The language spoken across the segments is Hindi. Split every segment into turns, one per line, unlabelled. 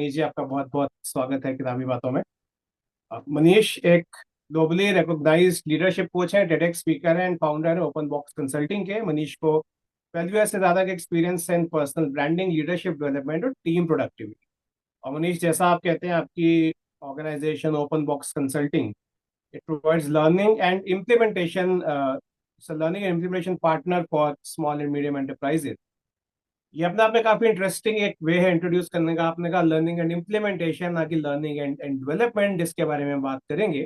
मनीष जी, आपका बहुत बहुत स्वागत है किताबी बातों में। मनीष एक ग्लोबली रिकॉग्नाइज्ड लीडरशिप कोच है, टेडेक्स स्पीकर है एंड फाउंडर है ओपन बॉक्स कंसल्टिंग के। मनीष को 12 ईयर से ज्यादा का एक्सपीरियंस है in personal branding, leadership development और टीम प्रोडक्टिविटी। और मनीष, जैसा आप कहते हैं, आपकी organisation open box consulting it provides learning and implementation partner for small and medium enterprises. ये अपने आप में काफी इंटरेस्टिंग एक वे है इंट्रोड्यूस करने का। आपने कहा लर्निंग एंड इम्प्लीमेंटेशन, ना कि लर्निंग एंड डेवलपमेंट, जिसके बारे में बात करेंगे।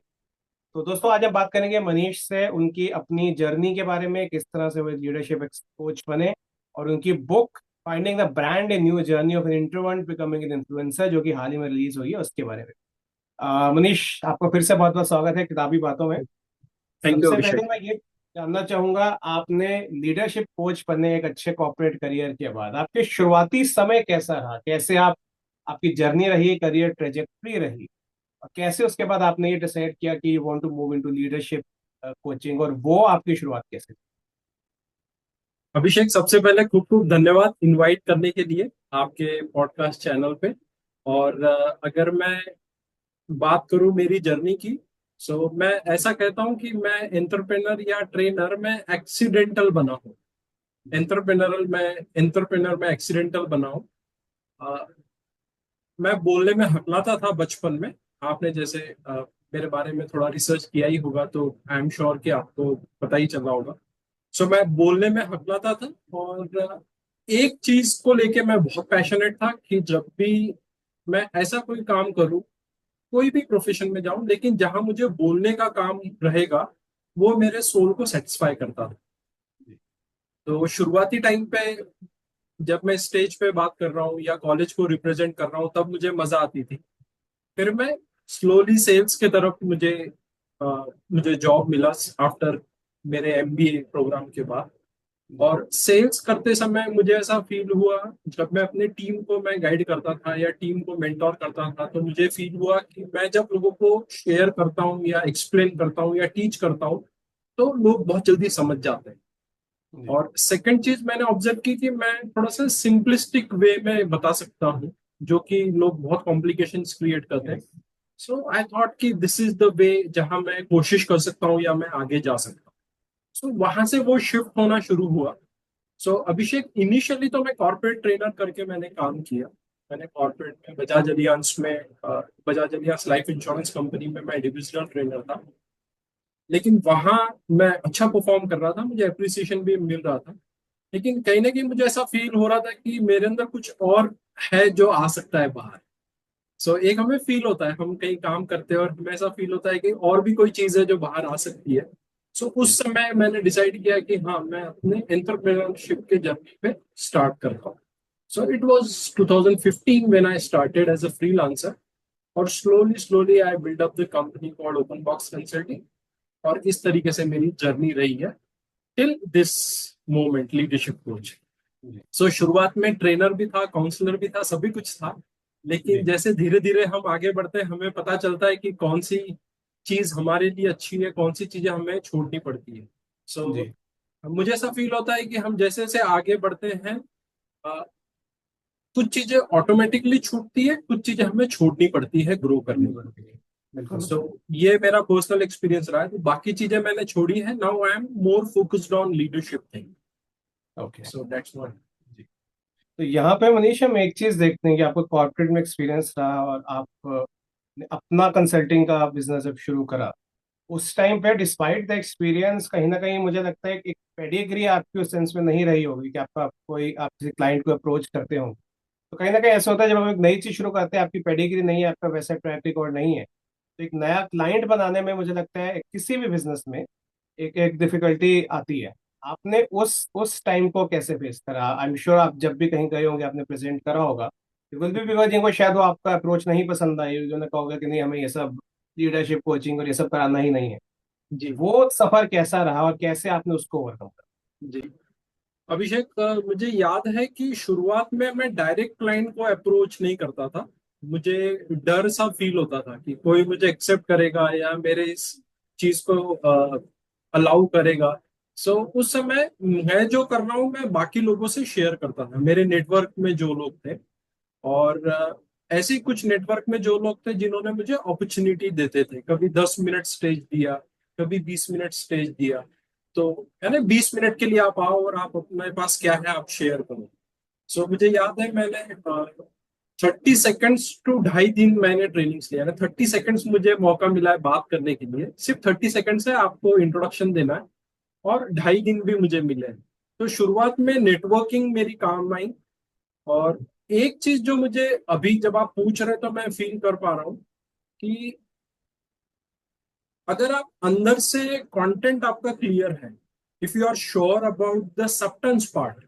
तो दोस्तों, आज हम बात करेंगे मनीष से उनकी अपनी जर्नी के बारे में, किस तरह से वो लीडरशिप कोच बने, और उनकी book finding the brand a new journey of an introvert becoming an influencer, जो कि हाल ही में रिलीज हुई है, उसके बारे में। मनीष, आपको फिर से बहुत बहुत स्वागत है किताबी बातों में।
थैंक यू
सबसे
अभिषेक।
पहले मैं ये जानना चाहूंगा, आपने लीडरशिप कोच बनने एक अच्छे कॉर्पोरेट करियर के बाद आपके शुरुआती समय कैसा रहा? कैसे आपकी जर्नी रही, करियर ट्रेजेक्ट्री रही, और कैसे उसके बाद आपने ये डिसाइड किया कि you want to move into leadership coaching, और वो आपकी शुरुआत कैसे थी?
अभिषेक, सबसे पहले खूब खूब धन्यवाद इनवाइट करने के लिए आपके पॉडकास्ट चैनल पे। और अगर मैं बात करूं मेरी जर्नी की, सो मैं ऐसा कहता हूं कि मैं एंटरप्रेनर या ट्रेनर मैं एक्सीडेंटल बना हूं। एंटरप्रेनर मैं एक्सीडेंटल बना हूं। अ, मैं बोलने में हकलाता था बचपन में। आपने जैसे मेरे बारे में थोड़ा रिसर्च किया ही होगा, तो आई एम श्योर कि आपको पता ही चला होगा। सो मैं बोलने में हकलाता था। और एक चीज को लेके मैं बहुत पैशनेट था कि जब भी मैं ऐसा कोई काम करूं, कोई भी प्रोफेशन में जाऊं, लेकिन जहां मुझे बोलने का काम रहेगा वो मेरे सोल को सेटिस्फाई करता था। तो शुरुआती टाइम पे जब मैं स्टेज पे बात कर रहा हूँ या कॉलेज को रिप्रेजेंट कर रहा हूँ, तब मुझे मजा आती थी। फिर मैं स्लोली सेल्स के तरफ मुझे जॉब मिला आफ्टर मेरे एमबीए प्रोग्राम के बाद।
जी।
और सेल्स करते समय मुझे ऐसा फील हुआ, जब मैं अपने टीम को मैं गाइड करता था या टीम को मेंटोर करता था, तो मुझे फील हुआ कि मैं जब लोगों को शेयर करता हूँ या एक्सप्लेन करता हूँ या टीच करता हूँ, तो लोग बहुत जल्दी समझ जाते हैं।
जी।
और सेकंड चीज मैंने ऑब्जर्व की कि मैं थोड़ा सा सिंपलिस्टिक वे में बता सकता हूँ, जो कि लोग बहुत कॉम्प्लिकेशंस क्रिएट करते हैं।
यस।
सो आई थॉट कि दिस इज द वे जहां मैं कोशिश कर सकता हूँ या मैं आगे जा सकता हूँ। सो वहां से वो शिफ्ट होना शुरू हुआ। सो अभिषेक, इनिशियली तो मैं कॉर्पोरेट ट्रेनर करके मैंने काम किया। मैंने कॉर्पोरेट में Bajaj Allianz life insurance company में मैं डिविजनल ट्रेनर था। लेकिन वहां मैं अच्छा परफॉर्म कर रहा था, मुझे अप्रिसिएशन भी मिल रहा था। लेकिन कहीं ना कहीं मुझे ऐसा फील हो रहा था कि मेरे अंदर कुछ और है जो आ सकता है बाहर। सो एक हमें फील होता है, हम कहीं काम करते हैं और हमें ऐसा फील होता है कि और भी कोई चीज है जो बाहर आ सकती है। सो उस समय मैंने डिसाइड किया कि हाँ, मैं अपने एंटरप्रेन्योरशिप के जर्नी पे स्टार्ट करता हूँ। So it was 2015 when I started as a freelancer. और slowly slowly I build up the company called Open box Consulting. और इस तरीके से मेरी जर्नी रही है till this moment, leadership coach.
जी।
सो शुरुआत में ट्रेनर भी था, काउंसलर भी था, सभी कुछ था। लेकिन
जी।
जैसे धीरे धीरे हम आगे बढ़ते हैं, हमें पता चलता है कि कौन सी चीज हमारे लिए अच्छी है, कौन सी चीजें हमें छोड़नी पड़ती है। सो
जी।
मुझे ऐसा फील होता है कि हम जैसे जैसे आगे बढ़ते हैं, अ, कुछ चीजें ऑटोमेटिकली छूटती है, कुछ चीजें हमें छोड़नी पड़ती है ग्रो करने के
बिल्कुल।
लिए।
बिल्कुल।
सो ये मेरा पर्सनल एक्सपीरियंस रहा है। तो बाकी चीजें मैंने छोड़ी है। Now I am more focused on leadership thing.
Okay.
So that's what.
जी। तो यहाँ पे मनीष, हम एक चीज देखते हैं कि आपको कॉर्पोरेट में एक्सपीरियंस रहा और आप ने अपना कंसल्टिंग का बिजनेस जब शुरू करा, उस टाइम पे डिस्पाइट द एक्सपीरियंस, कहीं ना कहीं मुझे लगता है कि एक पेडिग्री आपकी उस सेंस में नहीं रही होगी कि आपका कोई, आप किसी क्लाइंट को अप्रोच करते हो, तो कहीं ना कहीं ऐसा होता है जब हम एक नई चीज शुरू करते हैं, आपकी पेडिग्री नहीं है, आपका वैसा ट्रैक रिकॉर्ड नहीं है, तो एक नया क्लाइंट बनाने में मुझे लगता है किसी भी बिजनेस में एक एक डिफिकल्टी आती है। आपने उस टाइम को कैसे फेस करा? आई एम श्योर आप जब भी कहीं गए होंगे, आपने प्रेजेंट करा होगा, बिल्कुल भी बिकॉज जिनको शायद वो आपका अप्रोच नहीं पसंद आई, उन्होंने कहा होगा कि नहीं, हमें ये सब लीडरशिप कोचिंग और ये सब कराना ही नहीं है।
जी
वो सफर कैसा रहा और कैसे आपने उसको ओवरकम करा?
जी। अभिषेक, मुझे याद है कि शुरुआत में मैं डायरेक्ट क्लाइंट को अप्रोच नहीं करता था। मुझे डर सा फील होता था कि कोई मुझे एक्सेप्ट करेगा या मेरे इस चीज को अलाउ करेगा। सो उस समय मैं जो कर रहा हूँ मैं बाकी लोगों से शेयर करता था, मेरे नेटवर्क में जो लोग थे। और ऐसे ही कुछ नेटवर्क में जो लोग थे जिन्होंने मुझे अपॉर्चुनिटी देते थे, कभी 10 मिनट स्टेज दिया, कभी 20 मिनट स्टेज दिया। तो है ना, 20 मिनट के लिए आप आओ और आप अपने पास क्या है आप शेयर करो। सो मुझे याद है मैंने 30 सेकेंड्स टू 2.5 दिन मैंने ट्रेनिंग्स लिया है। 30 सेकेंड्स मुझे मौका मिला है बात करने के लिए, सिर्फ 30 सेकेंड है आपको इंट्रोडक्शन देना है, और 2.5 दिन भी मुझे मिले हैं। तो शुरुआत में नेटवर्किंग मेरी काम आई। और एक चीज जो मुझे अभी जब आप पूछ रहे हैं तो मैं फील कर पा रहा हूँ कि अगर आप अंदर से कंटेंट आपका क्लियर है, if you are sure about the substance part,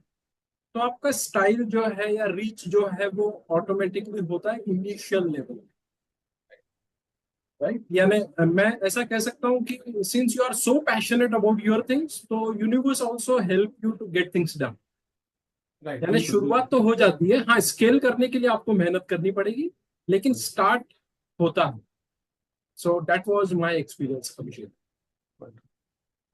तो आपका स्टाइल जो है या रीच जो है वो ऑटोमेटिकली होता है इनिशियल लेवल, राइट। यानी मैं ऐसा कह सकता हूँ कि since you are so passionate about your things, तो universe also help you to get things done.
Right,
यानी
बिल्कुल बिल्कुल।
शुरुआत तो हो जाती है, हाँ स्केल करने के लिए आपको मेहनत करनी पड़ेगी, लेकिन स्टार्ट होता है। So that was my experience Abhishek.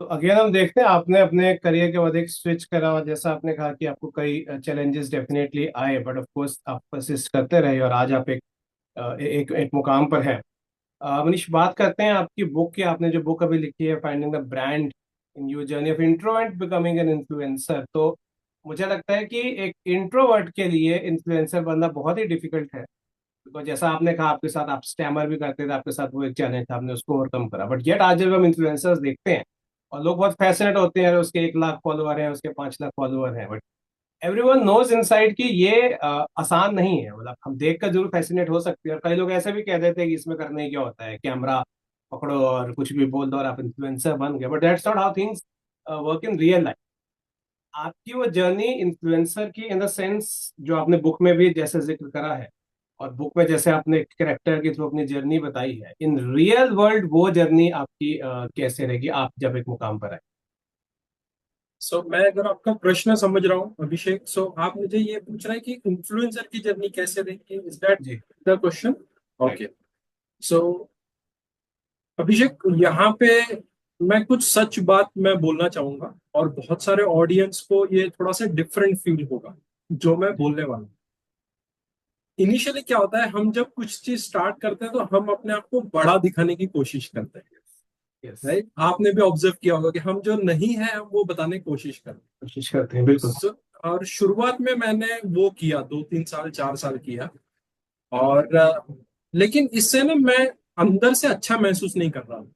तो अगेन हम देखते हैं आपने अपने करियर के बाद एक स्विच करा, और जैसा आपने कहा कि आपको कई चैलेंजेस डेफिनेटली आए, बट ऑफ कोर्स आप परसिस्ट करते रहे और आज आप एक मुकाम पर हैं। मनीष, बात करते हैं आपकी बुक की। आपने जो बुक अभी लिखी है, finding the brand in your journey of introvert becoming an influencer, तो मुझे लगता है कि एक इंट्रोवर्ट के लिए इन्फ्लुएंसर बनना बहुत ही डिफिकल्ट है। तो जैसा आपने कहा, आपके साथ आप स्टैमर भी करते थे, आपके साथ वो एक चैलेंज था, आपने उसको ओवरकम करा, बट येट आज जब हम इन्फ्लुएंसर्स देखते हैं और लोग बहुत फैसिनेट होते हैं, उसके 1 लाख फॉलोअर हैं, उसके 5 लाख फॉलोअर हैं, बट एवरीवन नोज इनसाइड कि ये आसान नहीं है। मतलब हम देख कर जरूर फैसिनेट हो सकते हैं, और कई लोग ऐसे भी कह देते हैं कि इसमें करने ही क्या होता है, कैमरा पकड़ो और कुछ भी बोल दो और आप इन्फ्लुएंसर बन गए, but that's not how things work in real life. आपकी वो जर्नी इन्फ्लुएंसर की इन द सेंस जो आपने बुक में भी जैसे जिक्र करा है, और बुक में जैसे आपने कैरेक्टर के थ्रू अपनी जर्नी बताई है, इन रियल वर्ल्ड वो जर्नी आपकी कैसे रहेगी आप जब एक मुकाम पर आए?
सो मैं अगर आपका प्रश्न समझ रहा हूँ अभिषेक, सो आप मुझे ये पूछ रहे हैं कि इन्फ्लुएंसर की जर्नी कैसे रहेगी, इज दैट
जी।
The question?
Right.
Okay. So Abhishek, यहाँ पे मैं कुछ सच बात मैं बोलना चाहूंगा, और बहुत सारे ऑडियंस को ये थोड़ा सा डिफरेंट फील होगा जो मैं बोलने वाला हूँ। इनिशियली क्या होता है, हम जब कुछ चीज स्टार्ट करते हैं तो हम अपने आप को बड़ा दिखाने की कोशिश करते हैं,
यस।
राइट। आपने भी ऑब्जर्व किया होगा कि हम जो नहीं है हम वो बताने की कोशिश करते हैं।
कोशिश करते हैं, बिल्कुल।
और शुरुआत में मैंने वो किया, 2-3 साल 4 साल किया। और लेकिन इससे ना मैं अंदर से अच्छा महसूस नहीं कर रहा था।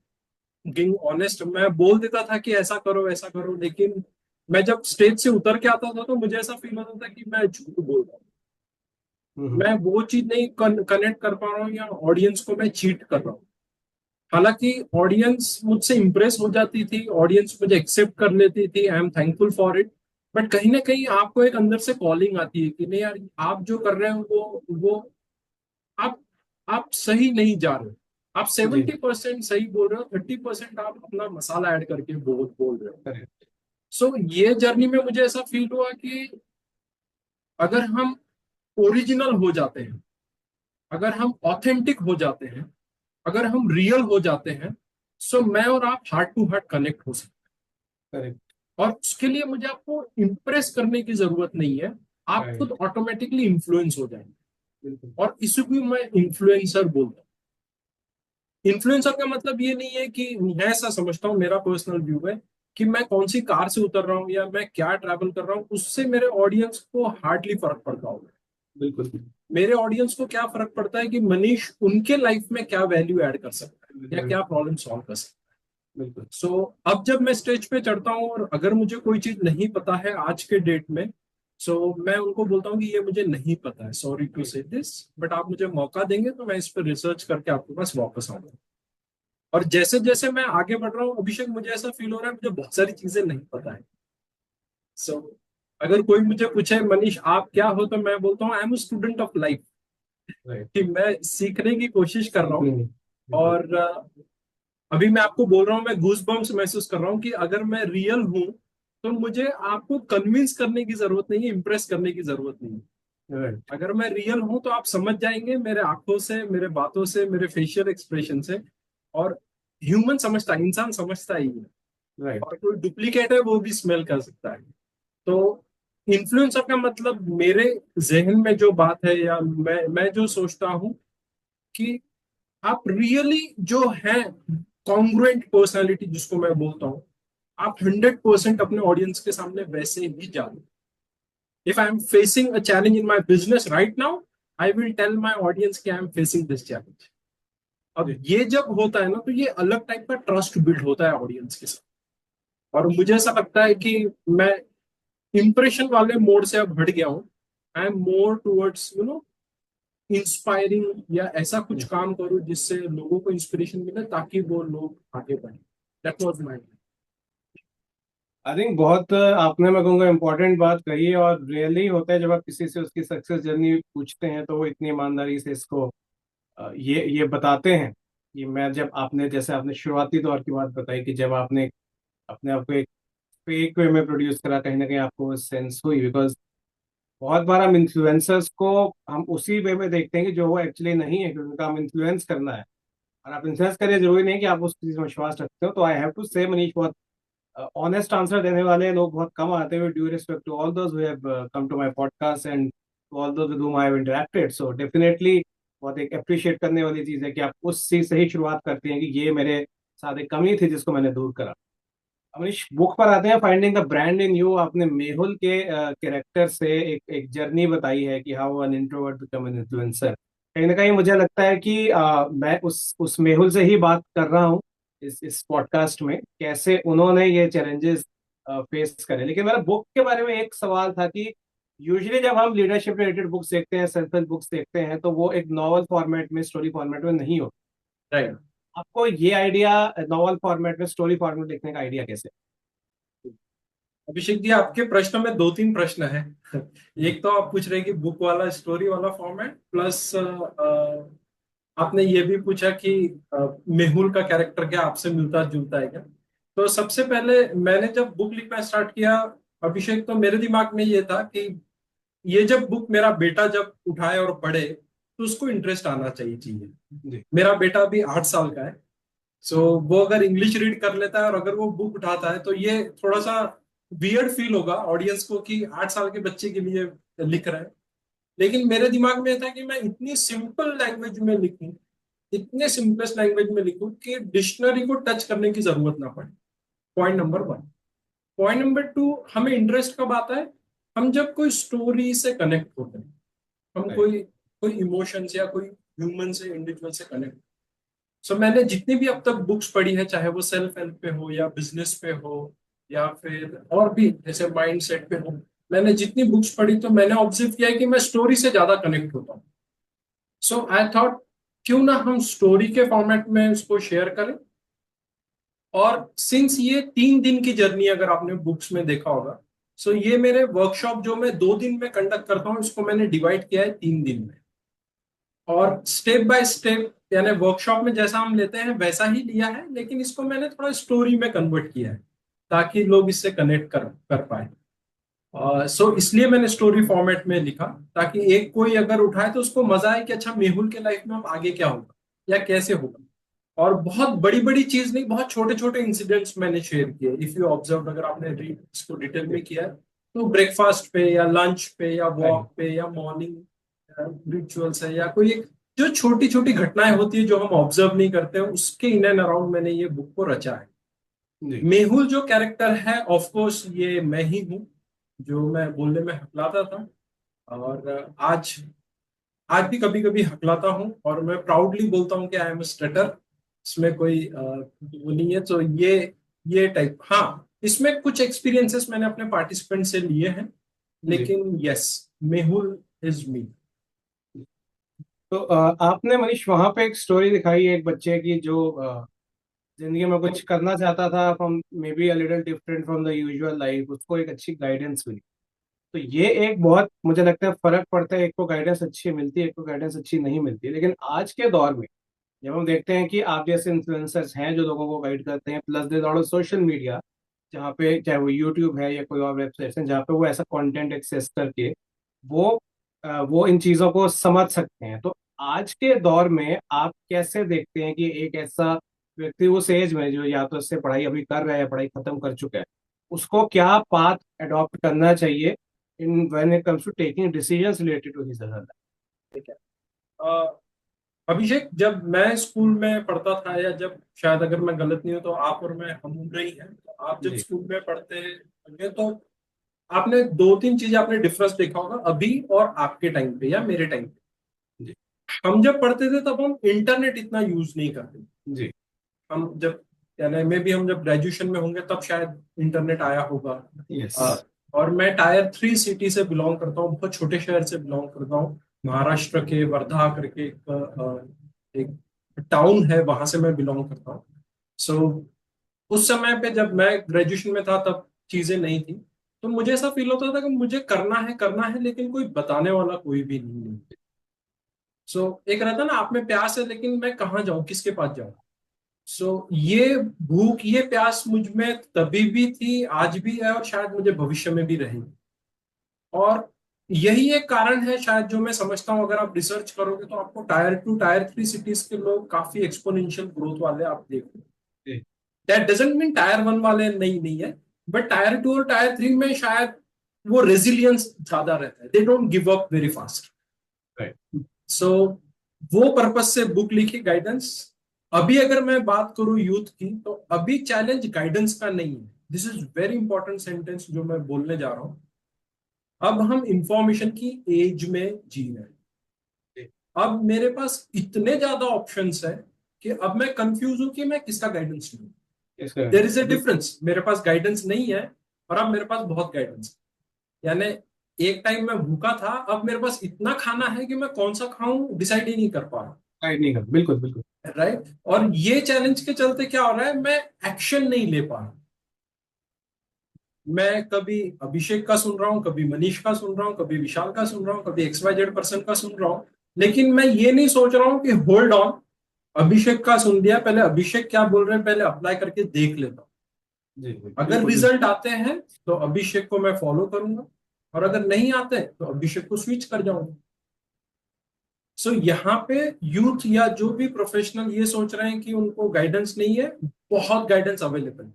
बीइंग ऑनेस्ट, मैं बोल देता था कि ऐसा करो ऐसा करो, लेकिन मैं जब स्टेज से उतर के आता था तो मुझे ऐसा फील होता था कि मैं झूठ बोल रहा हूँ।
हम्म।
मैं वो चीज नहीं कनेक्ट कर पा रहा हूँ, या ऑडियंस को मैं चीट कर रहा हूँ। हालांकि ऑडियंस मुझसे इंप्रेस हो जाती थी, ऑडियंस मुझे एक्सेप्ट कर लेती थी, I am thankful for it. But कहीं ना कहीं आपको एक अंदर से कॉलिंग आती है कि नहीं यार, आप जो कर रहे हो वो आप आप सही नहीं जा रहे हो। आप
जी।
70% सही बोल रहे हो, 30% आप अपना मसाला ऐड करके बोल रहे हो।
करेक्ट।
सो ये जर्नी में मुझे ऐसा फील हुआ कि अगर हम ओरिजिनल हो जाते हैं, अगर हम ऑथेंटिक हो जाते हैं, अगर हम रियल हो जाते हैं, सो मैं और आप हार्ट टू हार्ट कनेक्ट हो सकते
करेक्ट।
हैं। और उसके लिए मुझे आपको इम्प्रेस करने की जरूरत नहीं है, आप खुद
राइट।
ऑटोमेटिकली इन्फ्लुएंस हो जाएंगे।
बिल्कुल।
और इसी को मैं इन्फ्लुएंसर बोलता हूँ। इन्फ्लुएंसर का मतलब ये नहीं है कि, मैं ऐसा समझता हूँ, मेरा पर्सनल व्यू है कि मैं कौन सी कार से उतर रहा हूँ या मैं क्या ट्रैवल कर रहा हूँ उससे मेरे ऑडियंस को हार्डली फर्क पड़ता होगा।
बिल्कुल।
मेरे ऑडियंस को क्या फर्क पड़ता है कि मनीष उनके लाइफ में क्या वैल्यू ऐड कर सकता है या क्या प्रॉब्लम सॉल्व कर सकता है।
बिल्कुल।
सो अब जब मैं स्टेज पे चढ़ता हूँ और अगर मुझे कोई चीज नहीं पता है आज के डेट में, मैं उनको बोलता हूँ कि ये मुझे नहीं पता है, सॉरी टू से दिस, बट आप मुझे मौका देंगे तो मैं इस पर रिसर्च करके आपके पास वापस आऊंगा। और जैसे जैसे मैं आगे बढ़ रहा हूँ अभिषेक, मुझे ऐसा फील हो रहा है मुझे बहुत सारी चीजें नहीं पता है। सो अगर कोई मुझे पूछे मनीष आप क्या हो, तो मैं बोलता हूँ I am student of life,
right.
कि मैं सीखने की कोशिश कर रहा हूँ।
बिल्कुल। बिल्कुल।
और अभी मैं आपको बोल रहा हूँ, मैं गूज बम्स महसूस कर रहा हूँ कि अगर मैं रियल हूँ तो मुझे आपको कन्विंस करने की जरूरत नहीं है, इंप्रेस करने की जरूरत नहीं है।
राइट।
अगर मैं रियल हूं तो आप समझ जाएंगे मेरे आंखों से, मेरे बातों से, मेरे फेशियल एक्सप्रेशन से। और ह्यूमन समझता है, इंसान समझता ही है।
राइट।
और कोई डुप्लीकेट है वो भी स्मेल कर सकता है। तो इन्फ्लुएंसर का मतलब मेरे जहन में जो बात है, या मैं जो सोचता हूँ कि आप रियली जो है कॉन्ग्रुएंट पर्सनालिटी जिसको मैं बोलता हूँ, आप 100% अपने ऑडियंस के सामने वैसे ही जाओ। If I am facing a challenge in my business right now, I will tell my audience कि I am facing this challenge. अब
जी।
ये जब होता है ना, तो ये अलग टाइप का ट्रस्ट बिल्ड होता है ऑडियंस के साथ। और मुझे ऐसा लगता है कि मैं इंप्रेशन वाले मोड से अब हट गया हूँ। आई एम मोर टूवर्ड्स इंस्पायरिंग, या ऐसा कुछ काम करूँ जिससे लोगों को इंस्पिरेशन मिले ताकि वो लोग आगे बढ़े। That was my.
I think बहुत आपने, मैं कहूँगा, इम्पोर्टेंट बात कही है। और रियली होता है जब आप किसी से उसकी सक्सेस जर्नी पूछते हैं तो वो इतनी ईमानदारी से इसको ये बताते हैं कि मैं, जब आपने, जैसे आपने शुरुआती दौर की बात बताई कि जब आपने अपने आप को एक फेक वे में प्रोड्यूस करा, कहीं ना कहीं आपको सेंस हुई। बिकॉज बहुत बार हम इन्फ्लुएंसर्स को हम उसी वे में देखते हैं कि जो वो एक्चुअली नहीं है, क्योंकि उनका हम इन्फ्लुएंस करना है। और आप इन्फ्लुएंस करिए, जरूरी नहीं कि आप उस चीज में विश्वास रखते हो। तो आई हैव टू से मनीष, बहुत ऑनेस्ट आंसर देने वाले लोग बहुत कम आते हैं। Due respect to all those who have come to my podcast and to all those with whom I have interacted, so definitely बहुत एक अप्रिशिएट करने वाली चीज है कि आप उस चीज से ही शुरुआत करती हैं कि ये मेरे साथ एक कमी थी जिसको मैंने दूर करा। अमरीश, बुक पर आते हैं, finding the brand in you. आपने मेहुल के कैरेक्टर से एक एक जर्नी बताई है कि how an introvert become an influencer. कहीं ना कहीं मुझे लगता है कि मैं उस मेहुल से ही बात कर रहा हूँ इस पॉडकास्ट में, कैसे उन्होंने ये चैलेंजेस फेस करे। लेकिन मेरा बुक के बारे में एक सवाल था कि यूजुअली जब हम लीडरशिप रिलेटेड बुक्स देखते हैं, सेल्फ हेल्प बुक्स देखते हैं, तो वो एक नॉवल फॉर्मेट में, स्टोरी फॉर्मेट में नहीं हो।
राइट।
आपको ये आइडिया नॉवल फॉर्मेट में, स्टोरी फॉर्मेट लिखने का आइडिया कैसे?
अभिषेक जी, आपके प्रश्न में दो तीन प्रश्न है। एक तो आप पूछ रहे हैं कि बुक वाला, स्टोरी वाला फॉर्मेट, प्लस आपने ये भी पूछा कि मेहुल का कैरेक्टर क्या आपसे मिलता जुलता है क्या। तो सबसे पहले मैंने जब बुक लिखना स्टार्ट किया, अभिषेक, तो मेरे दिमाग में ये था कि ये जब बुक मेरा बेटा जब उठाए और पढ़े तो उसको इंटरेस्ट आना चाहिए चाहिए।
जी।
मेरा बेटा अभी 8 साल का है। सो वो अगर इंग्लिश रीड कर लेता है और अगर वो बुक उठाता है, तो ये थोड़ा सा वियर्ड फील होगा ऑडियंस को कि 8 साल के बच्चे के लिए लिख रहा है। लेकिन मेरे दिमाग में था कि मैं इतनी सिंपल लैंग्वेज में लिखूं, इतने सिंपलेस्ट लैंग्वेज में लिखूं कि डिक्शनरी को टच करने की जरूरत ना पड़े। Point number one. Point number two, हमें इंटरेस्ट कब आता है? हम जब कोई स्टोरी से कनेक्ट होते हैं, हम
राइट।
कोई कोई इमोशन या कोई ह्यूमन से, इंडिविजुअल से कनेक्ट। सो मैंने जितनी भी अब तक बुक्स पढ़ी है, चाहे वो सेल्फ हेल्प पे हो या बिजनेस पे हो या फिर और भी जैसे माइंड सेट पे हो, मैंने जितनी बुक्स पढ़ी तो मैंने ऑब्जर्व किया है कि मैं स्टोरी से ज्यादा कनेक्ट होता हूँ। सो आई थॉट क्यों ना हम स्टोरी के फॉर्मेट में उसको शेयर करें। और सिंस ये 3 दिन की जर्नी, अगर आपने बुक्स में देखा होगा, सो ये मेरे वर्कशॉप जो मैं 2 दिन में कंडक्ट करता हूँ, इसको मैंने डिवाइड किया है 3 दिन में। और स्टेप बाय स्टेप, यानी वर्कशॉप में जैसा हम लेते हैं वैसा ही लिया है, लेकिन इसको मैंने थोड़ा स्टोरी में कन्वर्ट किया है ताकि लोग इससे कनेक्ट कर कर पाए। सो इसलिए मैंने स्टोरी फॉर्मेट में लिखा, ताकि एक कोई अगर उठाए तो उसको मजा आए कि अच्छा, मेहुल के लाइफ में अब आगे क्या होगा या कैसे होगा। और बहुत बड़ी बड़ी चीज नहीं, बहुत छोटे छोटे इंसिडेंट्स मैंने शेयर किए। इफ यू ऑब्जर्व, अगर आपने रीड इसको डिटेल में किया है, तो ब्रेकफास्ट पे या लंच पे या
राइट।
वॉक पे या मॉर्निंग रिचुअल्स है या कोई एक जो छोटी छोटी घटनाएं होती है जो हम ऑब्जर्व नहीं करते हैं, उसके इन एंड अराउंड मैंने ये बुक को रचा है।
जी।
मेहुल जो कैरेक्टर है, ऑफ कोर्स ये मैं ही हूँ, जो मैं बोलने में हकलाता था। और आज भी कभी कभी हकलाता हूँ, और मैं प्राउडली बोलता हूँ कि आई एम स्टटर। इसमें कोई वो नहीं है। तो ये टाइप, हाँ, इसमें कुछ एक्सपीरियंसेस मैंने अपने पार्टिसिपेंट से लिए हैं,
जी।
लेकिन यस, मेहुल इज मी।
तो आपने मनीष वहां पे एक स्टोरी दिखाई है एक बच्चे की जो जिंदगी में कुछ करना चाहता था, from may be a little different from the usual life, उसको एक अच्छी गाइडेंस मिली। तो ये एक बहुत, मुझे लगता है, फर्क पड़ता है। एक को गाइडेंस अच्छी मिलती है, एक को गाइडेंस अच्छी नहीं मिलती है। लेकिन आज के दौर में जब हम देखते हैं कि आप जैसे इन्फ्लुएंसर्स हैं जो लोगों को गाइड करते हैं, plus they lot of social media, जहाँ पे चाहे वो यूट्यूब है या कोई और वेबसाइट्स हैं जहाँ पे वो ऐसा कंटेंट एक्सेस करके वो वो इन चीज़ों को समझ सकते हैं। तो आज के दौर में आप कैसे देखते हैं कि एक ऐसा व्यक्ति उस एज में जो या तो इससे पढ़ाई अभी कर रहा है या पढ़ाई खत्म कर चुका है, उसको क्या पाथ अडॉप्ट करना चाहिए in when it comes to taking decisions related to his or her life?
ठीक है। अ, अभिषेक, जब मैं स्कूल में पढ़ता था, या जब, शायद अगर मैं गलत नहीं हूँ तो आप और मैं हम उम्र ही हैं, तो आप जब
जी
स्कूल में पढ़ते होंगे तो आपने दो तीन चीजें, आपने डिफरेंस देखा होगा अभी और आपके टाइम पे या मेरे टाइम पे।
जी
हम जब पढ़ते थे तब हम इंटरनेट इतना यूज नहीं करते थे।
जी।
हम जब, यानी मे भी हम जब ग्रेजुएशन में होंगे तब शायद इंटरनेट आया होगा।
यस।
अ, और मैं टायर 3 सिटी से बिलोंग करता हूँ, बहुत छोटे शहर से बिलोंग करता हूँ, महाराष्ट्र के वर्धा करके एक टाउन है, वहां से मैं बिलोंग करता हूँ। सो उस समय पे जब मैं ग्रेजुएशन में था तब चीजें नहीं थी, तो मुझे ऐसा फील होता था कि मुझे करना है लेकिन कोई बताने वाला कोई भी नहीं है। सो एक रहता ना, आप में प्यास है लेकिन मैं कहाँ जाऊं, किसके पास जाऊं। सो ये भूख, ये प्यास मुझ में तभी भी थी, आज भी है, और शायद मुझे भविष्य में भी रहेगी। और यही एक कारण है शायद, जो मैं समझता हूँ, अगर आप रिसर्च करोगे तो आपको टायर 2 टायर 3 सिटीज के लोग काफी एक्सपोनेंशियल ग्रोथ वाले आप देखो।
जी
दैट डजेंट मीन टायर 1 वाले नहीं है, बट टायर 2 और टायर 3 में शायद वो रेजिलियंस ज्यादा रहता है, they don't give up very fast.
Right.
So वो पर्पस से बुक लिखी, गाइडेंस। अभी अगर मैं बात करूं यूथ की, तो अभी चैलेंज गाइडेंस का नहीं है। This is very important sentence जो मैं बोलने जा रहा हूं। अब हम इंफॉर्मेशन की एज में जी रहे हैं। अब मेरे पास इतने ज्यादा ऑप्शंस है कि अब मैं कंफ्यूज हूं कि मैं किसका गाइडेंस लूं।
इसका
देयर इज ए
बिल्कुल।
डिफरेंस, मेरे पास गाइडेंस नहीं है और अब मेरे पास बहुत गाइडेंस है। यानी एक टाइम मैं भूखा था, अब मेरे पास इतना खाना है कि मैं कौन सा खाऊं डिसाइड ही नहीं कर पा रहा।
गाइड नहीं कर, बिल्कुल बिल्कुल।
राइट। और ये चैलेंज के चलते क्या हो रहा है, मैं एक्शन नहीं ले पा रहा। मैं कभी अभिषेक का सुन रहा हूँ, कभी मनीष का सुन रहा हूँ, कभी विशाल का सुन रहा हूँ, कभी XYZ पर्सन का सुन रहा हूँ, लेकिन मैं ये नहीं सोच रहा हूँ कि होल्ड ऑन, अभिषेक का सुन लिया, पहले अभिषेक क्या बोल रहे हैं पहले अप्लाई करके देख लेता हूँ।
जी जी,
अगर
बिल्कुल बिल्कुल।
रिजल्ट आते हैं तो अभिषेक को मैं फॉलो करूंगा, और अगर नहीं आते तो अभिषेक को स्विच कर जाऊंगा। सो यहाँ पे यूथ या जो भी प्रोफेशनल ये सोच रहे हैं कि उनको गाइडेंस नहीं है, बहुत गाइडेंस अवेलेबल है।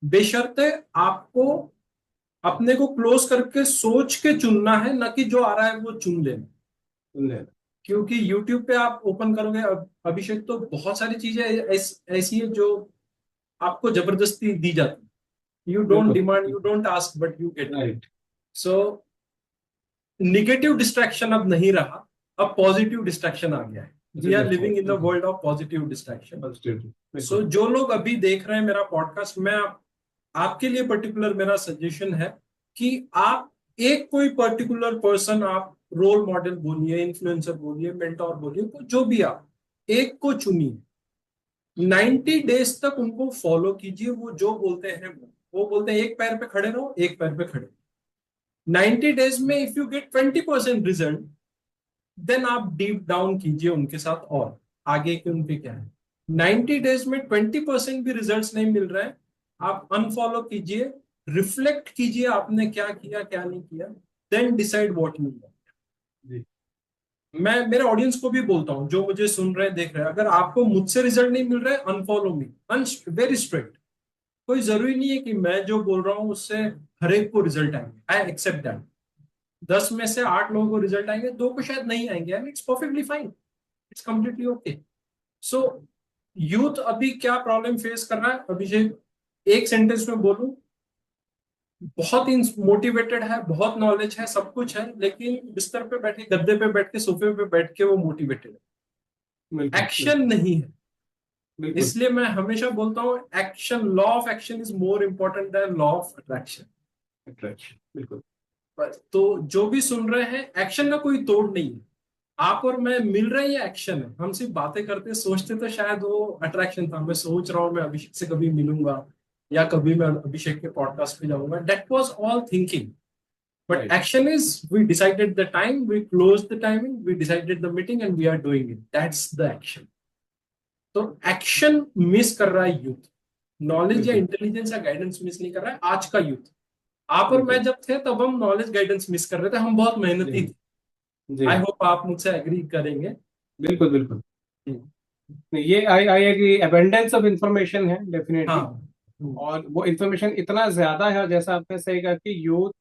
बेशर्ते आपको अपने को क्लोज करके सोच के चुनना है, ना कि जो आ रहा है वो चुन लेना।
सुन लेना।
क्योंकि यूट्यूब पे आप ओपन करोगे, अभिषेक, तो बहुत सारी चीजें ऐसी है जो आपको जबरदस्ती दी जाती है। यू डोंट
बिल्कुल
demand, you don't ask, but you get.
Right.
So negative distraction अब नहीं रहा, अब पॉजिटिव डिस्ट्रैक्शन आ गया है। We are living in the
बिल्कुल
world of positive distraction. So
बिल्कुल।
जो लोग अभी देख रहे हैं मेरा पॉडकास्ट, मैं आपके लिए पर्टिकुलर मेरा सजेशन है कि आप एक कोई पर्टिकुलर पर्सन, आप रोल मॉडल बोलिए, इन्फ्लुएंसर बोलिए, मेंटोर बोलिए, जो भी आप एक को चुनिए, 90 डेज तक उनको फॉलो कीजिए। वो जो बोलते हैं, वो बोलते हैं एक पैर पे खड़े रहो, एक पैर पे खड़े। 90 डेज में if you get 20% result, then आप डीप डाउन कीजिए उनके साथ और आगे के उनके क्या है। 90 डेज में 20% भी रिजल्ट नहीं मिल रहा है, आप अनफॉलो कीजिए, रिफ्लेक्ट कीजिए आपने क्या किया क्या नहीं किया, then decide what you want.
जी
मैं मेरे ऑडियंस को भी बोलता हूँ, जो मुझे सुन रहे हैं देख रहे हैं, अगर आपको मुझसे रिजल्ट नहीं मिल रहा है, अनफॉलो मी, वेरी स्ट्रिक्ट। कोई जरूरी नहीं है कि मैं जो बोल रहा हूँ उससे हर एक को रिजल्ट आएंगे, आई एक्सेप्ट दैट। 10 में से 8 लोगों को रिजल्ट आएंगे, 2 को शायद नहीं आएंगे, and it's perfectly fine, it's completely okay. So youth अभी क्या प्रॉब्लम फेस कर रहा है, अभिषेक, एक सेंटेंस में बोलूं, बहुत मोटिवेटेड है, बहुत नॉलेज है, सब कुछ है, लेकिन बिस्तर पे बैठे, गद्दे पे बैठ के, सोफे पे बैठ के वो मोटिवेटेड है,
बिल्कुल
एक्शन
बिल्कुल
नहीं है।
बिल्कुल।
इसलिए मैं हमेशा बोलता हूँ, action, law of action is more important than law of attraction.
Attraction बिल्कुल।
तो जो भी सुन रहे हैं, एक्शन का कोई तोड़ नहीं है। आप और मैं मिल रहे हैं, ये एक्शन है। हम सिर्फ बातें करते सोचते तो शायद वो अट्रैक्शन था, मैं सोच रहा हूँ मैं अभिषेक से कभी मिलूंगा, या कभी मैं अभिषेक के पॉडकास्ट पे जाऊंगा, that was all thinking. But
right.
Action is, we decided the time, we close the timing, we decided the meeting, and we are doing it, that's the action. तो एक्शन मिस कर रहा है यूथ, नॉलेज या
बिल्कुल
इंटेलिजेंस या गाइडेंस मिस नहीं कर रहा है आज का यूथ। आप और मैं
बिल्कुल।
जब थे तब हम नॉलेज गाइडेंस मिस कर रहे थे, हम बहुत
जी
मेहनती थे।
जी।
आई होप आप मुझसे एग्री करेंगे।
बिल्कुल बिल्कुल।
हम्म।
नहीं, ये I I agree, abundance of information है डेफिनेटली।
हाँ। हम्म।
और वो इंफॉर्मेशन इतना ज्यादा है, जैसा आपने सही कहा कि यूथ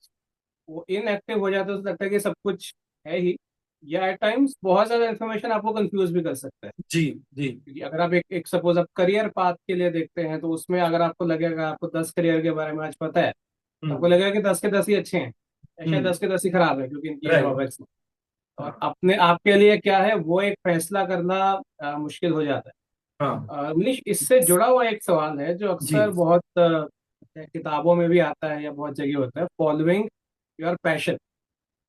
वो इनएक्टिव हो जाता है तो लगता है कि सब कुछ है ही, या एट टाइम्स बहुत ज्यादा इन्फॉर्मेशन आपको कंफ्यूज भी कर सकता है।
जी जी।
क्योंकि अगर आप एक सपोज आप करियर पाथ के लिए देखते हैं, तो उसमें अगर आपको लगेगा, आपको 10 करियर के बारे में आज पता है, तो आपको
हम्म
लगेगा कि 10 के 10 ही अच्छे हैं, या शायद
हम्म।
10 के 10 ही खराब है क्योंकि इनकी ये
राइट।
ड्रॉबैक्स। और
हाँ
अपने आप के लिए क्या है वो एक फैसला करना मुश्किल हो जाता
हाँ।
है। मनीष, इससे जुड़ा हुआ एक सवाल है जो
जी।
अक्सर बहुत किताबों में भी आता है या बहुत जगह होता है, फॉलोइंग योर पैशन।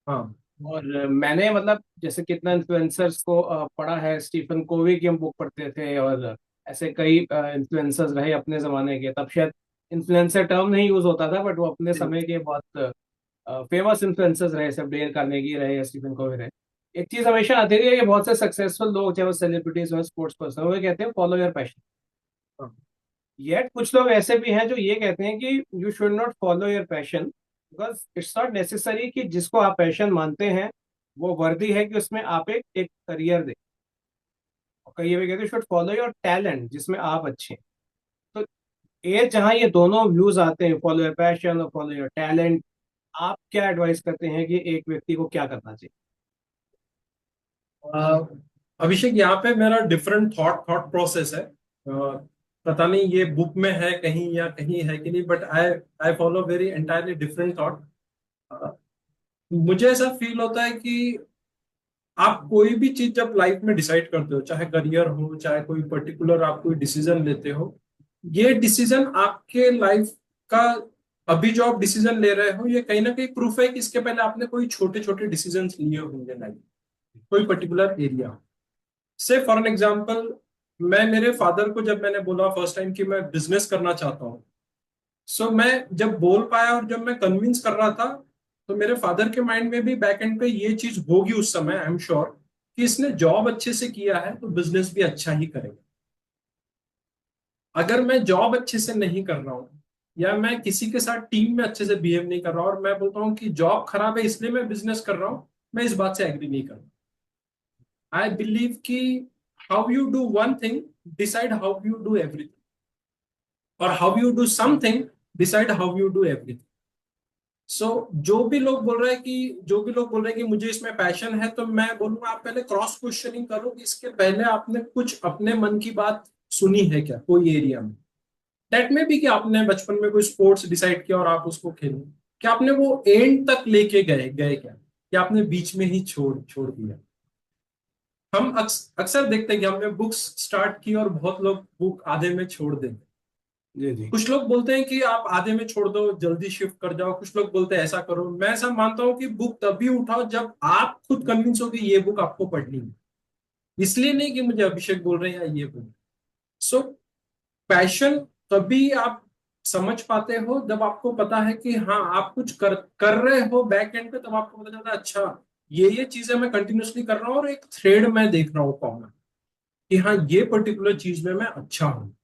हाँ
और मैंने मतलब जैसे कितना इन्फ्लुएंसर्स को पढ़ा है, स्टीफन कोवी की हम बुक पढ़ते थे, और ऐसे कई इन्फ्लुएंसर्स रहे अपने जमाने के, तब शायद इन्फ्लुएंसर टर्म नहीं यूज होता था, बट वो अपने
जी।
समय के बहुत फेमस इन्फ्लुएंसर्स रहे, सब डेल कार्नेगी रहे या स्टीफन कोवी रहे। एक चीज हमेशा आती रही है कि बहुत से सक्सेसफुल लोग, चाहे वो सेलिब्रिटीज हो, स्पोर्ट्स पर्सन, वो कहते हैं फॉलो योर पैशन।
हाँ
येट कुछ लोग ऐसे भी हैं जो ये कहते हैं कि you should not follow your passion, because it's not necessary कि जिसको आप पैशन मानते हैं वो वर्दी है कि उसमें आप एक एक करियर दें। और कई ये भी कहते हैं शुड फॉलो योर टैलेंट, जिसमें आप अच्छे हैं। तो ये जहाँ ये दोनों व्यूज आते हैं, फॉलो योर पैशन और फॉलो योर टैलेंट, आप क्या एडवाइस करते हैं कि एक व्यक्ति को क्या करना चाहिए?
अ, अभिषेक, यहाँ पे मेरा डिफरेंट थॉट थॉट प्रोसेस है। पता नहीं ये बुक में है कहीं या कहीं है कि नहीं, but I I follow very entirely different thought. मुझे ऐसा फील होता है कि आप कोई भी चीज जब लाइफ में डिसाइड करते हो, चाहे करियर हो, चाहे कोई पर्टिकुलर आप कोई डिसीजन लेते हो, ये डिसीजन आपके लाइफ का, अभी जो आप डिसीजन ले रहे हो, ये कहीं ना कहीं प्रूफ है कि इसके पहले आपने कोई छोटे छोटे डिसीजन लिए होंगे लाइफ, कोई पर्टिकुलर एरिया से। फॉर एन एग्जाम्पल, मैं मेरे फादर को जब मैंने बोला फर्स्ट टाइम कि मैं बिजनेस करना चाहता हूँ, सो मैं जब बोल पाया और जब मैं कन्विंस कर रहा था, तो मेरे फादर के माइंड में भी बैक एंड पे ये चीज होगी उस समय, आई एम श्योर कि इसने जॉब अच्छे से किया है तो बिजनेस भी अच्छा ही करेगा। अगर मैं जॉब अच्छे से नहीं कर रहा हूँ, या मैं किसी के साथ टीम में अच्छे से बिहेव नहीं कर रहा हूँ, और मैं बोलता हूँ कि जॉब खराब है इसलिए मैं बिजनेस कर रहा हूँ, मैं इस बात से एग्री नहीं कर रहा। आई बिलीव कि how you do one thing decide how you do everything, और how you do something decide how you do everything. So जो भी लोग बोल रहे हैं कि मुझे इसमें पैशन है, तो मैं बोलूंगा आप पहले क्रॉस क्वेश्चनिंग करो कि इसके पहले आपने कुछ अपने मन की बात सुनी है क्या कोई एरिया में। दैट में भी कि आपने बचपन में कोई स्पोर्ट्स डिसाइड किया और आप उसको खेले, क्या आपने वो एंड तक लेके गए गए क्या, या आपने बीच में ही छोड़ छोड़ दिया। हम अक्सर देखते हैं कि हमने बुक्स स्टार्ट की और बहुत लोग बुक आधे में छोड़ देते।
जी जी।
कुछ लोग बोलते हैं कि आप आधे में छोड़ दो, जल्दी शिफ्ट कर जाओ, कुछ लोग बोलते हैं ऐसा करो। मैं ऐसा मानता हूं कि बुक तभी उठाओ जब आप खुद कन्विंस हो कि ये बुक आपको पढ़नी है, इसलिए नहीं कि मुझे अभिषेक बोल रहे हैं या ये बुक। सो पैशन तभी आप समझ पाते हो जब आपको पता है कि हाँ आप कुछ कर रहे हो बैक एंड पे, तब आपको पता चलता है अच्छा ये चीजें मैं कंटिन्यूअसली कर रहा हूँ और एक थ्रेड मैं देख रहा हूँ कॉमन, कि हाँ ये पर्टिकुलर चीज में मैं अच्छा हूँ।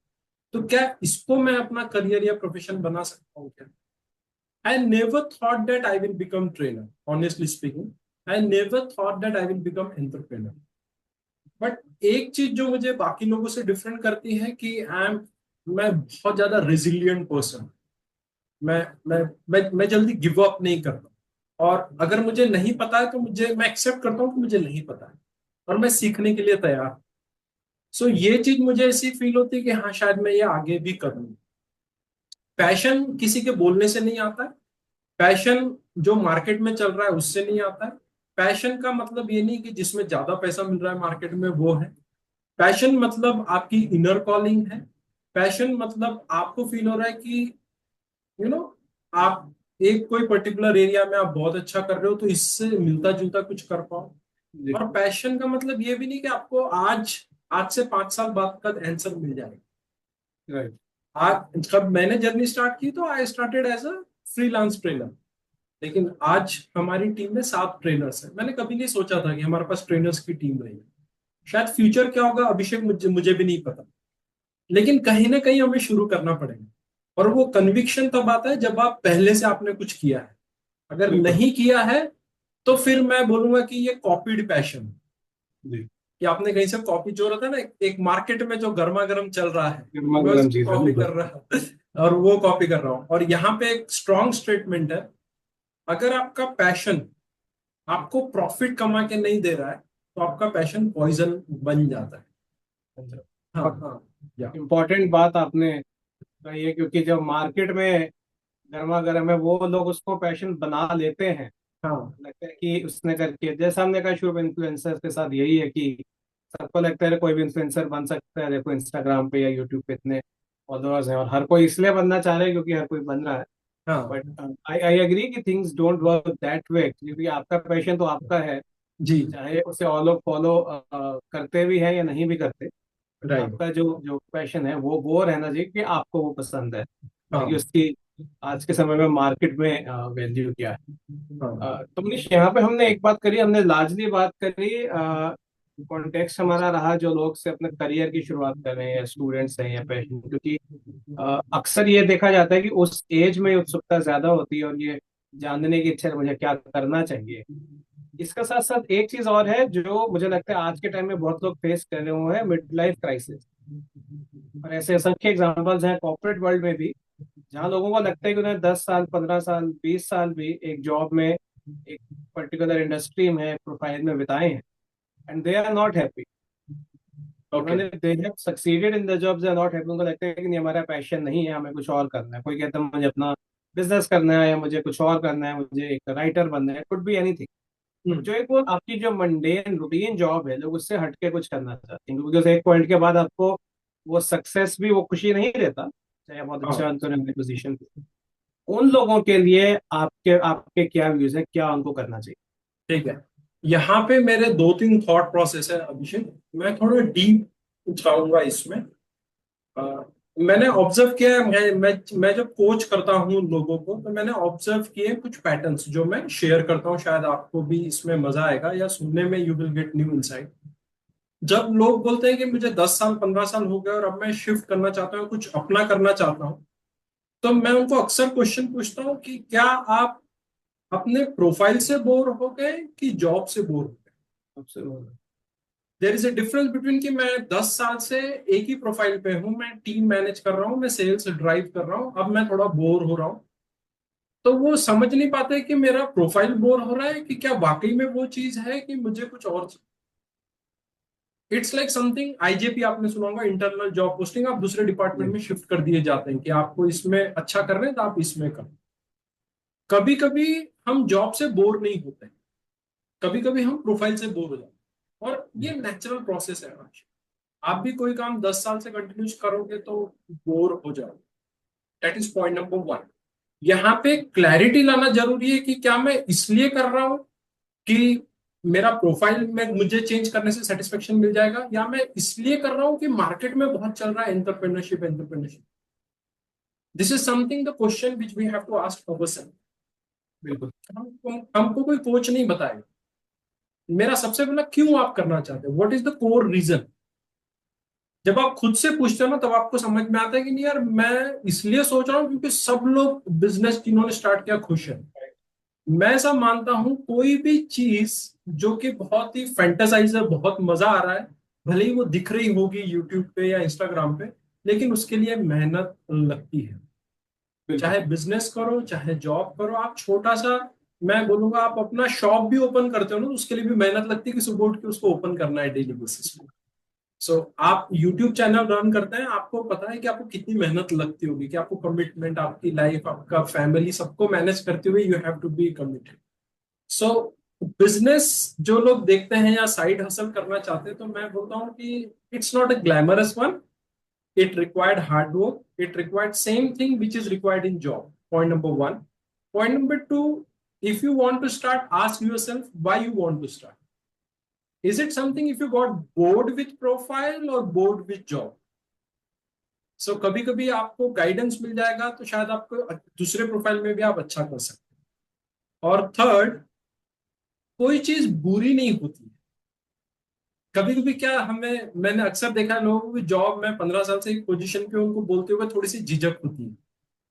तो क्या इसको मैं अपना करियर या प्रोफेशन बना सकता हूँ क्या? I never thought that I will become trainer. Honestly speaking, I never thought that I will become entrepreneur. But एक चीज जो मुझे बाकी लोगों से डिफरेंट करती है कि मैं बहुत ज्यादा रेजिलियंट पर्सन। मैं मैं जल्दी गिव अप नहीं करता, और अगर मुझे नहीं पता है तो मैं एक्सेप्ट करता हूँ कि मुझे नहीं पता है, और मैं सीखने के लिए तैयार हूँ। सो ये चीज मुझे ऐसी फील होती है कि हाँ शायद मैं ये आगे भी करूँ। पैशन किसी के बोलने से नहीं आता है, पैशन जो मार्केट में चल रहा है उससे नहीं आता है। पैशन का मतलब ये नहीं कि जिसमें ज्यादा पैसा मिल रहा है मार्केट में वो है। पैशन मतलब आपकी इनर कॉलिंग है। पैशन मतलब आपको फील हो रहा है कि यू नो आप एक कोई पर्टिकुलर एरिया में आप बहुत अच्छा कर रहे हो, तो इससे मिलता जुलता कुछ कर पाओ।
जी।
और पैशन का मतलब ये भी नहीं कि आपको आज आज से 5 साल बाद का आंसर मिल जाएगा।
राइट।
आज जब मैंने जर्नी स्टार्ट की तो I started as a freelance trainer, लेकिन आज हमारी टीम में 7 ट्रेनर्स हैं। मैंने कभी नहीं सोचा था कि हमारे पास ट्रेनर्स की टीम रहेगी। शायद फ्यूचर क्या होगा अभिषेक, मुझे भी नहीं पता, लेकिन कहीं ना कहीं हमें शुरू करना पड़ेगा। और वो कन्विक्शन तब आता है जब आप पहले से आपने कुछ किया है। अगर
बिल्कुल।
नहीं किया है तो फिर मैं बोलूंगा कि ये कॉपीड पैशन,
जी।
कि आपने कहीं से कॉपी, जो रहता है ना एक मार्केट में जो गर्मा गर्म चल रहा है,
गर्मा
मैं
गर्म
उसको
चीज है
कॉपी
बिल्कुल।
कर रहा हूँ और वो कॉपी कर रहा हूँ। और यहाँ पे एक स्ट्रॉन्ग स्टेटमेंट है अगर आपका पैशन आपको प्रॉफिट कमा के नहीं दे रहा है तो आपका पैशन पॉइजन बन जाता है। हाँ हाँ। या
इम्पोर्टेंट बात आपने कही है, क्योंकि जब मार्केट में गर्मा गर्म है वो लोग उसको पैशन बना लेते हैं।
हाँ
लगता है कि उसने करके, जैसा हमने कहा शुरू में, इन्फ्लुएंसर्स के साथ यही है कि सबको लगता है कोई भी इन्फ्लुएंसर बन सकता है। देखो इंस्टाग्राम पे या यूट्यूब पे इतने फॉलोअर्स हैं, और हर कोई इसलिए बनना चाह रहा है क्योंकि हर कोई बन रहा है।
हाँ।
बट आई आई एग्री कि things don't work that way, क्योंकि आपका पैशन तो आपका है।
जी।
चाहे उसे और लोग फॉलो करते भी हैं या नहीं भी करते, बट
राइट।
आपका जो जो पैशन है वो रहना चाहिए कि आपको वो पसंद है, ताकि
हाँ
उसकी आज के समय में मार्केट में वैल्यू क्या है।
हाँ।
तो मनीष, यहाँ पे हमने एक बात करी, हमने लार्जली बात करी, कॉन्टेक्स्ट हमारा रहा जो लोग से अपने करियर की शुरुआत कर रहे हैं, या स्टूडेंट्स हैं या पैशन, क्योंकि अक्सर ये देखा जाता है कि उस एज में उत्सुकता ज्यादा होती है और ये जानने की इच्छा है मुझे क्या करना चाहिए। इसका साथ साथ एक चीज और है जो मुझे लगता है आज के टाइम में बहुत लोग फेस कर रहे हुए हैं, मिड लाइफ क्राइसिस। और ऐसे असंख्य एग्जांपल्स हैं कॉर्पोरेट वर्ल्ड में भी, जहाँ लोगों को लगता है कि उन्हें 10 साल, 15 साल, 20 साल भी एक जॉब में, एक पर्टिकुलर इंडस्ट्री में, प्रोफाइल में बिताए हैं, and they are not happy.
Okay.
उन्होंने they have succeeded in the job, they are not happy. उनको लगता है कि नहीं, हमारा पैशन नहीं है, हमें कुछ और करना है। कोई कहता है मुझे अपना बिजनेस करना है, या मुझे कुछ और करना है, मुझे एक राइटर बनना है, कुड बी एनीथिंग।
हम्म।
जो एक वो आपकी जो मंडेन रूटीन जॉब है, लोग उससे हटके कुछ करना चाहते हैं, क्योंकि एक पॉइंट के बाद आपको वो सक्सेस भी, वो खुशी नहीं देता, चाहे आप बहुत अच्छा
हाँ।
अंतर अपनी पोजीशन पे। उन लोगों के लिए आपके आपके क्या व्यूज है, क्या उनको करना चाहिए?
ठीक है। यहाँ पे मेरे दो तीन थॉट प्रोसेस है अभिषेक, मैं थोड़ा डीप उतराऊंगा इसमें। अ, मैंने ऑब्जर्व किया है, मैं जब कोच करता हूँ लोगों को तो मैंने ऑब्जर्व किए हैं कुछ पैटर्न्स जो मैं शेयर करता हूँ, शायद आपको भी इसमें मजा आएगा या सुनने में you will get new insight. जब लोग बोलते हैं कि मुझे 10 साल 15 साल हो गए और अब मैं शिफ्ट करना चाहता हूँ, कुछ अपना करना चाहता हूँ, तो मैं उनको अक्सर क्वेश्चन पूछता हूँ कि क्या आप अपने प्रोफाइल से बोर हो गए कि जॉब से बोर हो गए।
सबसे
there is a difference between कि मैं 10 साल से एक ही प्रोफाइल पे हूँ, मैं टीम मैनेज कर रहा हूँ, मैं सेल्स ड्राइव कर रहा हूँ, अब मैं थोड़ा बोर हो रहा हूँ। तो वो समझ नहीं पाते कि मेरा प्रोफाइल बोर हो रहा है कि क्या वाकई में वो चीज है कि मुझे कुछ और। इट्स लाइक समथिंग आईजेपी आपने सुना होगा, इंटरनल जॉब पोस्टिंग, आप दूसरे डिपार्टमेंट में शिफ्ट कर दिए जाते हैं कि आपको इसमें अच्छा कर रहे हैं तो आप इसमें कर। कभी कभी हम जॉब से बोर नहीं होते, कभी कभी हम प्रोफाइल से बोर हो जाते हैं, और ये नेचुरल प्रोसेस है। आप भी कोई काम 10 साल से कंटिन्यू करोगे तो बोर हो जाओगे। That is point number one. यहाँ पे क्लैरिटी लाना जरूरी है कि क्या मैं इसलिए कर रहा हूं कि मेरा प्रोफाइल में मुझे चेंज करने से सेटिस्फेक्शन मिल जाएगा, या मैं इसलिए कर रहा हूं कि मार्केट में बहुत चल रहा है entrepreneurship entrepreneurship. This is something the question which we have to ask ourselves.
बिल्कुल।
हमको कोई कोच नहीं बताएगा। मेरा सबसे पहला, क्यों आप करना चाहते हो, what is the core reason. जब आप खुद से पूछते हो ना तब आपको समझ में आता है कि नहीं यार, मैं इसलिए सोच रहा हूँ क्योंकि सब लोग बिजनेस जिन्होंने स्टार्ट किया खुश है। मैं ऐसा मानता हूं कोई भी चीज जो कि बहुत ही फैंटेसाइज है, बहुत मजा आ रहा है, भले ही वो दिख रही होगी यूट्यूब पे या इंस्टाग्राम पे, लेकिन उसके लिए मेहनत लगती है।
बिल्कुल।
चाहे बिजनेस करो चाहे जॉब करो, आप छोटा सा, मैं बोलूंगा आप अपना शॉप भी ओपन करते हो ना तो उसके लिए भी मेहनत लगती है कि सुबह उठ के उसको ओपन करना है डेली बेसिस पे। सो आप यूट्यूब चैनल रन करते हैं, आपको पता है कि आपको कितनी मेहनत लगती होगी, कि आपको कमिटमेंट, आपकी लाइफ, आपका फैमिली, सबको मैनेज करते हुए you have to be committed. So business जो लोग देखते हैं या साइड हसल करना चाहते हैं, तो मैं बोलता हूँ कि it's not a glamorous one. It required hard work, it required same thing which is required in job. Point number one. Point number two, if you want to start, ask yourself why you want to start. Is it something if you got bored with profile or bored with job? So कभी कभी आपको गाइडेंस मिल जाएगा तो शायद आपको दूसरे प्रोफाइल में भी आप अच्छा कर सकते हैं। और थर्ड, कोई चीज बुरी नहीं होती। कभी कभी क्या हमें, मैंने अक्सर देखा है लोगों को जॉब में 15 साल से एक पोजीशन पे उनको बोलते हुए थोड़ी सी झिझक होती है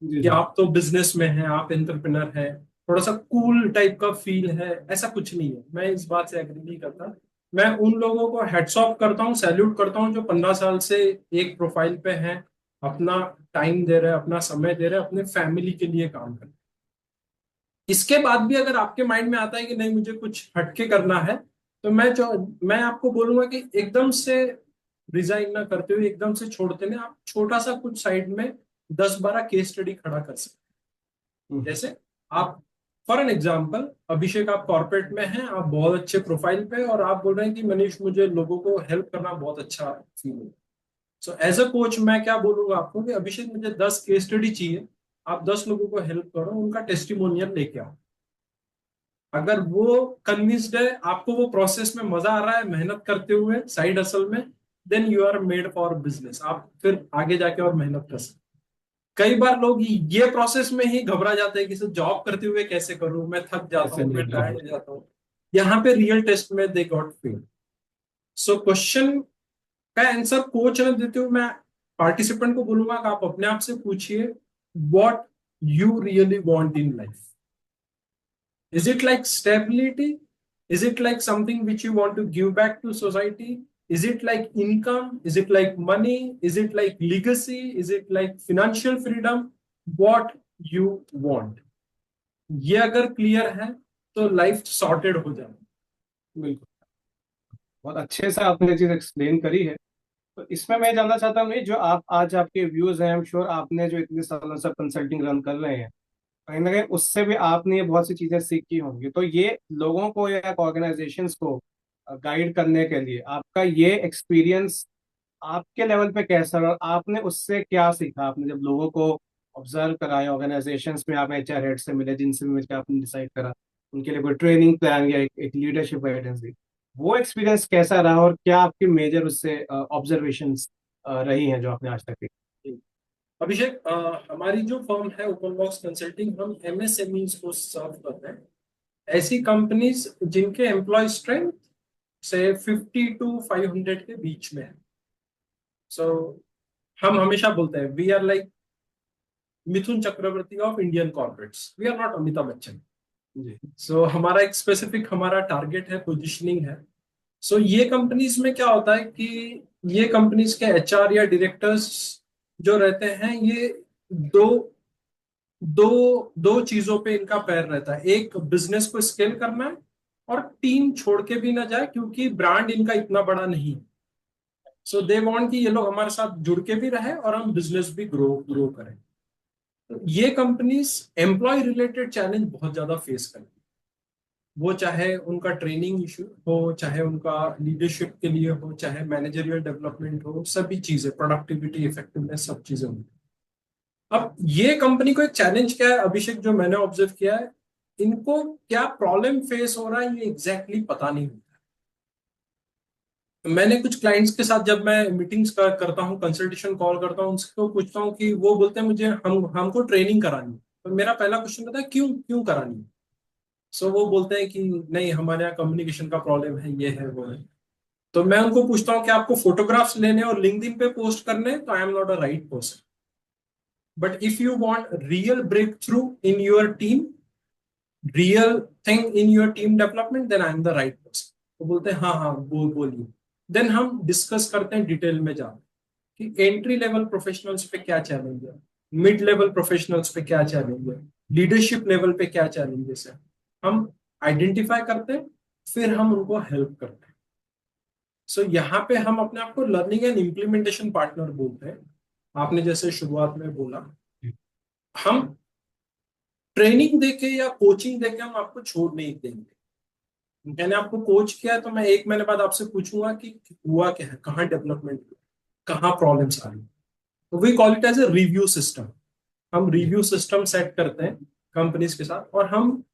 जी
कि
जी।
आप तो बिजनेस में हैं, आप एंटरप्रेनर हैं, थोड़ा सा कूल टाइप का फील है। ऐसा कुछ नहीं है, मैं इस बात से एग्री नहीं करता। मैं उन लोगों को हेड्स ऑफ करता हूँ, सैल्यूट करता हूँ जो 15 साल से एक प्रोफाइल पे हैं, अपना टाइम दे रहे हैं, अपना समय दे रहे हैं, अपने फैमिली के लिए काम कर रहे हैं। इसके बाद भी अगर आपके माइंड में आता है कि नहीं मुझे कुछ हटके करना है, तो मैं आपको बोलूंगा कि एकदम से रिजाइन ना करते हुए, एकदम से छोड़ते नहीं, आप छोटा सा कुछ साइड में 10-12 केस स्टडी खड़ा कर सकते हैं।
हम्म,
जैसे आप, फॉर एन एग्जाम्पल, अभिषेक आप कॉर्पोरेट में हैं, आप बहुत अच्छे प्रोफाइल पे, और आप बोल रहे हैं कि मनीष मुझे लोगों को हेल्प करना बहुत अच्छा फील है। सो एज अ कोच मैं क्या बोलूंगा आपको कि अभिषेक मुझे 10 केस स्टडी चाहिए, आप 10 लोगों को हेल्प करो, उनका टेस्टिमोनियल लेके आओ। अगर वो कन्विंस्ड है, आपको वो प्रोसेस में मजा आ रहा है मेहनत करते हुए साइड हसल में, then you are made for business, आप फिर आगे जाके और मेहनत कर सकते। कई बार लोग ये प्रोसेस में ही घबरा जाते हैं कि सर जॉब करते हुए कैसे करूं, मैं थक जाता
ऐसे
हूँ, मैं
नहीं
टायर्ड
हाँ।
हो जाता हूँ। यहाँ पे रियल टेस्ट में they got fail. So question का आंसर कोच ने देते हुए मैं पार्टिसिपेंट को बोलूंगा कि आप अपने आप से पूछिए, what you really want in life. Is it like stability? Is it like something which you want to give back to society? Is it like income? Is it like money? Is it like legacy? Is it like financial freedom? What you want? ये अगर क्लियर है तो लाइफ सॉर्टेड हो जाए।
बिल्कुल, बहुत अच्छे से आपने चीज एक्सप्लेन करी है। तो इसमें मैं जानना चाहता हूँ नहीं, जो आप आज आपके व्यूज हैं, आई एम श्योर आपने जो इतने सालों से कंसल्टिंग रन कर रहे हैं, कहीं ना कहीं उससे भी आपने ये बहुत सी चीजें सीखी होंगी। तो ये लोगों को या ऑर्गेनाइजेशंस को गाइड करने के लिए आपका ये एक्सपीरियंस आपके लेवल पे कैसा रहा, आपने उससे क्या सीखा? आपने जब लोगों को ऑब्जर्व कराया, ऑर्गेनाइजेशंस में आप एचआर हेड से मिले, जिनसे भी मिलकर आपने डिसाइड करा उनके लिए कोई ट्रेनिंग प्लान या एक लीडरशिप गाइडेंस दी, वो एक्सपीरियंस कैसा रहा और क्या आपकी मेजर उससे ऑब्जर्वेशंस रही हैं जो आपने आज तक की?
अभिषेक, हमारी जो फर्म है ओपन बॉक्स कंसल्टिंग, हम एमएसएमई को सर्व कर रहे हैं। ऐसी कंपनीज जिनके एम्प्लॉय स्ट्रेंथ से 50 to 500 के बीच में है। सो हम हमेशा बोलते हैं we are like Mithun Chakraborty of Indian corporates, we are not Amitabh Bachchan.
जी।
हमारा एक स्पेसिफिक हमारा टारगेट है, पोजिशनिंग है। ये कंपनीज में क्या होता है कि ये कंपनीज के एचआर या डायरेक्टर्स जो रहते हैं, ये दो दो दो चीजों पे इनका पैर रहता है। एक, बिजनेस को स्केल करना है, और टीम छोड़ के भी ना जाए क्योंकि ब्रांड इनका इतना बड़ा नहीं। दे वांट कि ये लोग हमारे साथ जुड़ के भी रहे और हम बिजनेस भी ग्रो ग्रो करें। तो ये कंपनीज एम्प्लॉय रिलेटेड चैलेंज बहुत ज्यादा फेस करती है। वो चाहे उनका ट्रेनिंग इशू हो, चाहे उनका लीडरशिप के लिए हो, चाहे मैनेजरियल डेवलपमेंट हो, सभी चीजें, प्रोडक्टिविटी, इफेक्टिवनेस, सब चीजें होंगी। अब ये कंपनी को एक चैलेंज क्या है अभिषेक, जो मैंने ऑब्जर्व किया है, इनको क्या प्रॉब्लम फेस हो रहा है ये एग्जैक्टली पता नहीं होता। मैंने कुछ क्लाइंट्स के साथ जब मैं मीटिंग्स करता हूँ, कंसल्टेशन कॉल करता हूँ, उनको पूछता हूँ कि वो बोलते हैं मुझे हमको ट्रेनिंग करानी है। तो मेरा पहला क्वेश्चन रहता है क्यों क्यों करानी है। वो बोलते हैं कि नहीं हमारे यहाँ कम्युनिकेशन का प्रॉब्लम है, ये है वो है। तो मैं उनको पूछता हूँ कि आपको फोटोग्राफ्स लेने और लिंक्डइन पे पोस्ट करने, तो I am not a right person. But if you want real breakthrough in your team, real thing in your team development, then I am the right person. तो बोलते हैं हाँ हाँ बोलिए। देन हम डिस्कस करते हैं डिटेल में जाकर कि एंट्री लेवल प्रोफेशनल्स पे क्या चैलेंज है, मिड लेवल प्रोफेशनल्स पे क्या चैलेंज है, लीडरशिप लेवल पे क्या चैलेंजेस है। हम आइडेंटिफाई करते हैं, फिर हम उनको हेल्प करते हैं। यहाँ पे हम अपने आप को लर्निंग एंड इम्प्लीमेंटेशन पार्टनर बोलते हैं। आपने जैसे शुरुआत में बोला, हम ट्रेनिंग देके या कोचिंग देके हम आपको छोड़ नहीं देंगे। मैंने आपको कोच किया तो मैं 1 महीने बाद आपसे पूछूंगा कि हुआ क्या है, कहाँ डेवलपमेंट हुआ, कहाँ प्रॉब्लम्स आ रही। तो we call it as a review system. हम
जी।
रिव्यू सिस्टम सेट करते हैं कंपनीज के साथ, और हम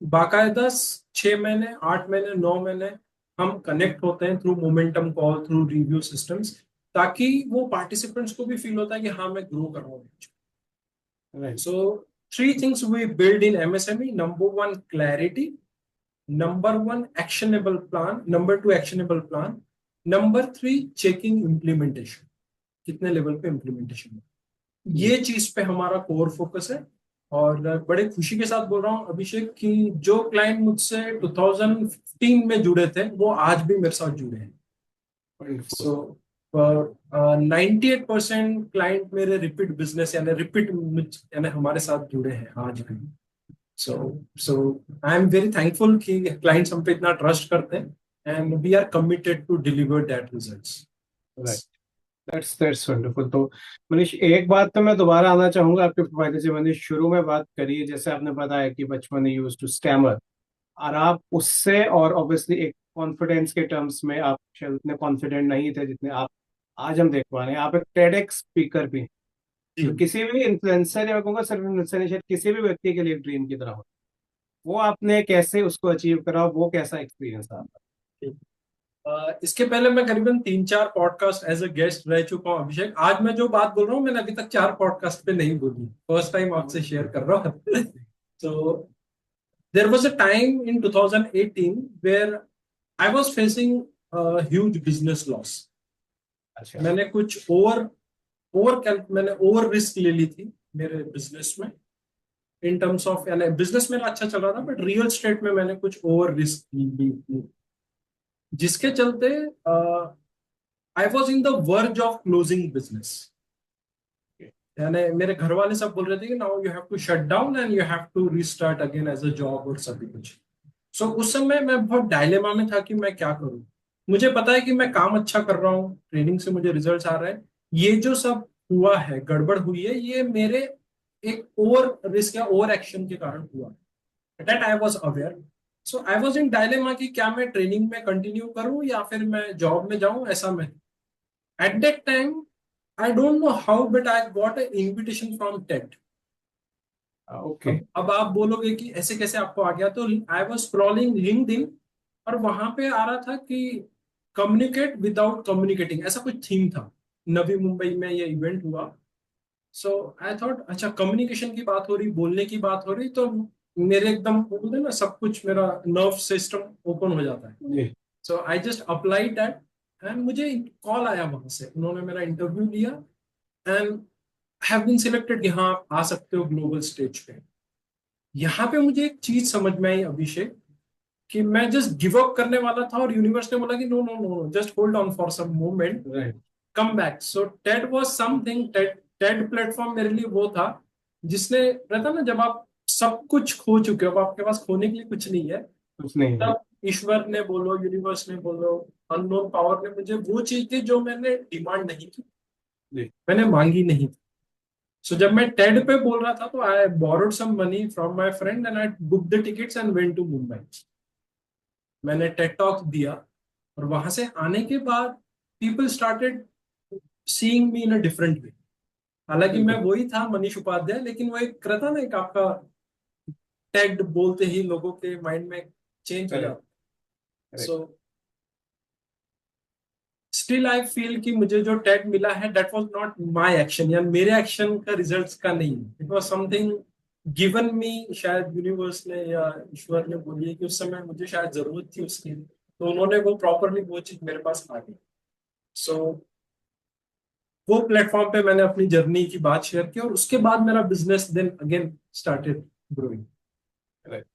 बाकायदा 6 महीने, 8 महीने, 9 महीने हम कनेक्ट होते हैं through momentum call, through review systems, ताकि वो पार्टिसिपेंट्स को भी फील होता है कि हाँ मैं ग्रो कर रहा हूँ।
Right.
So 3 things we build in MSME: number one, clarity; number one, actionable plan; number two, actionable plan; number three, checking implementation, कितने लेवल पे इम्प्लीमेंटेशन है।
जी।
ये चीज पे हमारा कोर फोकस है। और बड़े खुशी के साथ बोल रहा हूँ अभिषेक कि जो क्लाइंट मुझसे 2015 में जुड़े थे वो आज भी मेरे साथ जुड़े हैं।
वंडरफुल।
सो 98% क्लाइंट मेरे रिपीट बिजनेस यानी रिपीट यानी हमारे साथ जुड़े हैं आज भी। So so I am very thankful कि क्लाइंट्स हम पे इतना ट्रस्ट करते हैं and we are committed to deliver that results.
Right. That's wonderful. तो मनीष, एक बात तो मैं दोबारा आना चाहूंगा आपके फायदे से। मैंने शुरू में बात करी, जैसे आपने बताया कि बचपन में यूज टू स्कैमर, और आप उससे, और ऑब्वियसली एक कॉन्फिडेंस के टर्म्स में आप शायद उतने कॉन्फिडेंट नहीं थे जितने आप आज हम देख पा रहे हैं। आप एक टेडेक्स स्पीकर भी हैं,
जी।
जो किसी भी इन्फ्लुएंसर, या मैं कहूँगा सिर्फ इन्फ्लुएंसर नहीं, शायद किसी भी व्यक्ति के लिए ड्रीम की तरह हो। वो आपने कैसे उसको अचीव करा, वो कैसा एक्सपीरियंस था आपका?
इसके पहले मैं करीबन 3-4 पॉडकास्ट एज अ गेस्ट रह चुका हूँ अभिषेक। आज मैं जो बात बोल रहा हूँ मैंने अभी तक 4 पॉडकास्ट पे नहीं बोली, फर्स्ट टाइम आपसे शेयर कर रहा हूँ। तो there was a time in 2018 where I was facing huge business loss.
अच्छा।
मैंने कुछ मैंने ओवर रिस्क ले ली थी मेरे बिजनेस में, इन टर्म्स ऑफ, यानी बिजनेस मेरा अच्छा चल रहा था बट रियल स्टेट में मैंने कुछ ओवर रिस्क ली थी, जिसके चलते I was in the verge of closing business. यानी मेरे घर वाले सब बोल रहे थे कि now you have to shut down and you have to restart again as a job और सभी कुछ। सो उस समय मैं बहुत डायलेमा में था कि मैं क्या करूं। मुझे पता है कि मैं काम अच्छा कर रहा हूँ, ट्रेनिंग से मुझे रिजल्ट्स आ रहे हैं, ये जो सब हुआ है, गड़बड़ हुई है, ये मेरे एक ओवर रिस्क या ओवर एक्शन के कारण हुआ। That I was aware. So I was in dilemma कि क्या मैं ट्रेनिंग में कंटिन्यू करूं या फिर मैं जॉब में जाऊं, ऐसा मैं। At that time, I don't know how, but I got an invitation from TED.
Okay.
अब आप बोलोगे कि ऐसे कैसे आपको आ गया, तो आई वॉज स्क्रॉलिंग लिंक्डइन और वहां पे आ रहा था कि कम्युनिकेट विदाउट कम्युनिकेटिंग, ऐसा कुछ थीम था। नवी मुंबई में ये इवेंट हुआ। सो आई थॉट अच्छा, कम्युनिकेशन की बात हो रही, बोलने की बात हो रही, तो मेरे एकदम वो बोलते हैं ना, सब कुछ मेरा नर्व सिस्टम ओपन हो जाता है।
जी।
So I just applied that and मुझे कॉल आया वहां से, उन्होंने मेरा इंटरव्यू लिया एंड हैव बीन सिलेक्टेड कि हाँ आप आ सकते हो ग्लोबल स्टेज पे। यहाँ पे मुझे एक चीज समझ में आई अभिषेक, कि मैं जस्ट गिव अप करने वाला था और यूनिवर्स ने बोला कि no no no, just hold on for some moment,
right.
Come back. So TED was something, TED TED platform मेरे लिए वो था जिसने, रहता ना जब आप सब कुछ खो चुके हो, अब आपके पास खोने के लिए कुछ नहीं है,
कुछ नहीं है।
तब ईश्वर ने बोलो, यूनिवर्स ने बोलो, अननोन पावर ने मुझे वो चीज दी जो मैंने डिमांड नहीं की,
जी।
मैंने मांगी नहीं थी। सो जब मैं टेड पे बोल रहा था तो I borrowed some money from my friend and I book the tickets and went to Mumbai. मैंने टेड टॉक दिया और वहां से आने के बाद people started seeing me in a different way. हालांकि मैं
बिल्कुल।
वही था, मनीष उपाध्याय, लेकिन वो एक रहता ना, एक आपका टेड बोलते ही लोगों के माइंड में चेंज हो
करेक्ट।
जाता।
Correct.
So still I feel कि मुझे जो टेट मिला है that was not my action या मेरे एक्शन का रिजल्ट्स का नहीं, it was something given me. शायद यूनिवर्स ने या ईश्वर ने बोलिए कि उस समय मुझे शायद जरूरत थी उसकी, तो उन्होंने वो प्रॉपरली वो चीज मेरे पास आ गई। सो वो प्लेटफॉर्म पे मैंने अपनी जर्नी की बात शेयर की और उसके बाद मेरा business then again started growing.
Correct.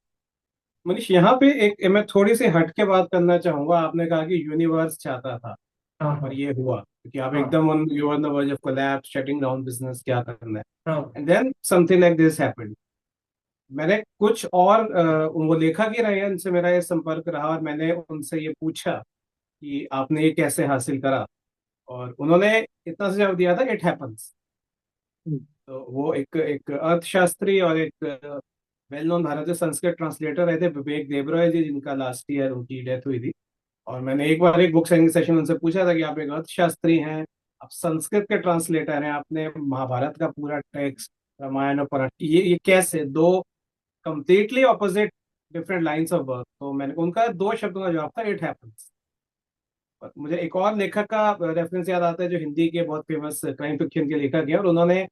Manish, यहाँ पे एक मैं थोड़ी सी हट के बात करना चाहूंगा। आपने कहा कि यूनिवर्स चाहता था
हाँ
और
हाँ
ये हुआ, क्योंकि आप
हाँ
एकदम on you on the verge of collapse, shutting down business, क्या करना है,
हाँ।
And then something like this happened. मैंने कुछ और वो लेखक ही रहे, उनसे मेरा ये संपर्क रहा, और मैंने उनसे ये पूछा कि आपने ये कैसे हासिल करा, और उन्होंने इतना सा जवाब दिया था, इट हैपन्स।
हम्म,
तो वो एक एक अर्थशास्त्री और एक वेल नोन भारतीय संस्कृत ट्रांसलेटर रहे थे, विवेक देबरॉय जी, जिनका लास्ट ईयर उनकी डेथ हुई थी। और मैंने एक बार एक बुक साइनिंग सेशन उनसे पूछा था कि आप एक अर्थशास्त्री हैं, आप संस्कृत के ट्रांसलेटर हैं, आपने महाभारत का पूरा टेक्स्ट, रामायण और पुराण, ये कैसे दो completely opposite different lines of work. तो मैंने उनका दो शब्दों का जवाब था, इट हैपेंस। मुझे एक और लेखक का रेफरेंस याद आता है, जो हिंदी के बहुत फेमस क्राइम फिक्शन के लेखक हैं, और उन्होंने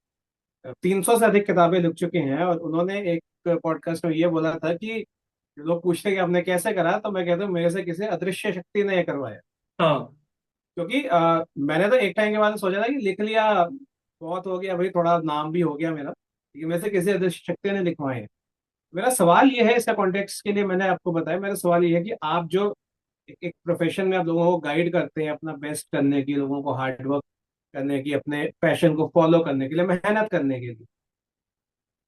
300 से अधिक किताबें लिख चुके हैं, और उन्होंने एक पॉडकास्ट में ये बोला था कि लोग पूछते हैं कि आपने कैसे करा, तो मैं कहता हूँ मेरे से किसी अदृश्य शक्ति ने ये करवाया।
हाँ
क्योंकि मैंने तो एक टाइम के बाद सोचा था कि लिख लिया, बहुत हो गया भाई, थोड़ा नाम भी हो गया मेरा, लेकिन मेरे से किसी अदृश्य शक्ति ने लिखवाए हैं। मेरा सवाल ये है, इसका कॉन्टेक्स्ट के लिए मैंने आपको बताया, मेरा सवाल ये है कि आप जो एक प्रोफेशन में आप लोगों को गाइड करते हैं अपना बेस्ट करने की, लोगों को हार्ड वर्क करने की, अपने पैशन को फॉलो करने के लिए, मेहनत करने के लिए,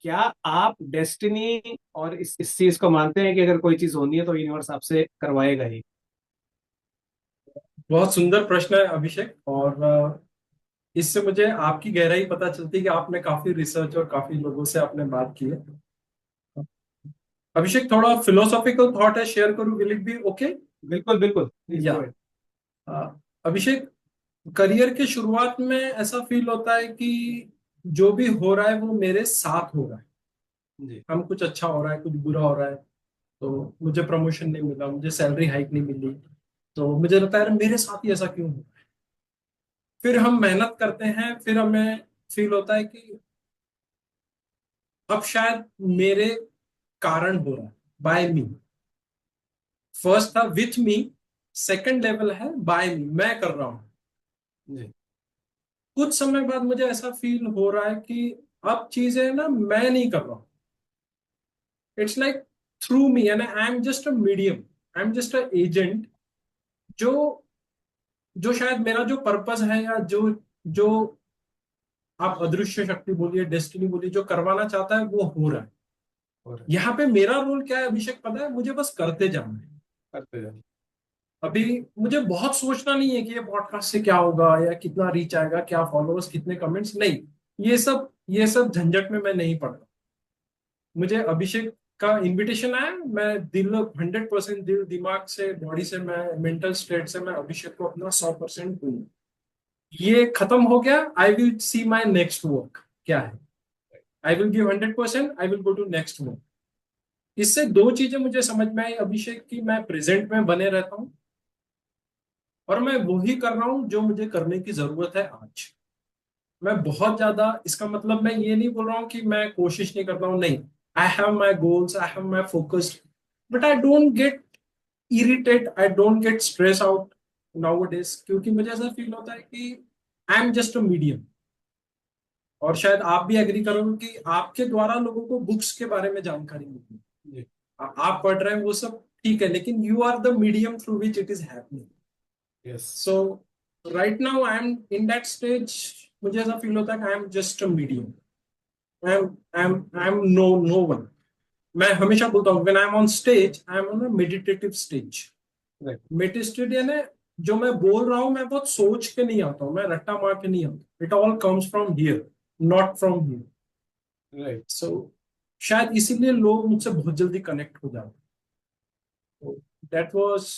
क्या आप डेस्टिनी और इस चीज को मानते हैं कि अगर कोई चीज होनी है तो यूनिवर्स आपसे करवाएगा ही?
बहुत सुंदर प्रश्न है अभिषेक, और इससे मुझे आपकी गहराई पता चलती है कि आपने काफी रिसर्च और काफी लोगों से आपने बात की है। अभिषेक, थोड़ा फिलोसॉफिकल थॉट है, शेयर करूं? Will it be okay?
बिल्कुल बिल्कुल, प्लीज
या
गो अहेड।
अभिषेक, करियर के शुरुआत में ऐसा फील होता है कि जो भी हो रहा है वो मेरे साथ हो रहा है।
जी।
हम कुछ अच्छा हो रहा है, कुछ बुरा हो रहा है, तो मुझे प्रमोशन नहीं मिला, मुझे सैलरी हाइक नहीं मिली, तो मुझे लगता है यार मेरे साथ ही ऐसा क्यों हो। फिर हम मेहनत करते हैं, फिर हमें फील होता है कि अब शायद मेरे कारण हो रहा है, बाय मी। फर्स्ट था विथ मी, सेकंड लेवल है बाय मी, मैं कर रहा हूं।
जी।
कुछ समय बाद मुझे ऐसा फील हो रहा है कि अब चीजें ना मैं नहीं कर रहा हूं, it's like through me, and I am just a medium, I am just a agent. जो जो शायद मेरा जो पर्पस है, या जो जो आप अदृश्य शक्ति बोलिए, डेस्टिनी बोलिए, जो करवाना चाहता है वो हो रहा है।
और
यहाँ पे मेरा रोल क्या है अभिषेक पता है? मुझे बस करते जाना है।
करते जाओ।
अभी मुझे बहुत सोचना नहीं है कि ये पॉडकास्ट से क्या होगा, या कितना रीच आएगा, क्या फॉलोअर्स, कितने कमेंट्स, नहीं। ये सब झंझट में मैं नहीं पड़ता। मुझे अभिषेक का इनविटेशन आया, मैं दिल 100% दिल दिमाग से बॉडी से, मैं मेंटल स्टेट से मैं अभिषेक को अपना 100% दूंगा। ये खत्म हो गया, I will see my next work क्या है। I will give 100%, I will go to next work. इससे दो चीजें मुझे समझ में आई अभिषेक की, मैं प्रेजेंट में बने रहता हूँ, और मैं वही कर रहा हूँ जो मुझे करने की जरूरत है आज। मैं बहुत ज्यादा, इसका मतलब मैं ये नहीं बोल रहा हूँ कि मैं कोशिश नहीं करता हूँ, नहीं। I have my goals, I have my focused, but I don't get irritate, I don't get stress out now days, क्योंकि मुझे ऐसा फील होता है कि I am just a medium. और शायद आप भी एग्री करोगे कि आपके द्वारा लोगों को बुक्स के बारे में जानकारी मिलती है,
जी।
आप पढ़ रहे हैं वो सब ठीक है, लेकिन you are the medium through which it is happening.
Yes.
So right now I am in that stage. मुझे ऐसा फील होता है कि I am just a medium, I am no one. मैं हमेशा बोलता हूँ when I am on stage, I am on a meditative stage.
Right.
Meditative यानी जो मैं बोल रहा हूँ मैं बहुत सोच के नहीं आता हूँ, मैं रट्टा मार के नहीं आता, it all comes from here, not from here.
Right.
So शायद इसीलिए लोग मुझसे बहुत जल्दी कनेक्ट हो जाते हैं। That was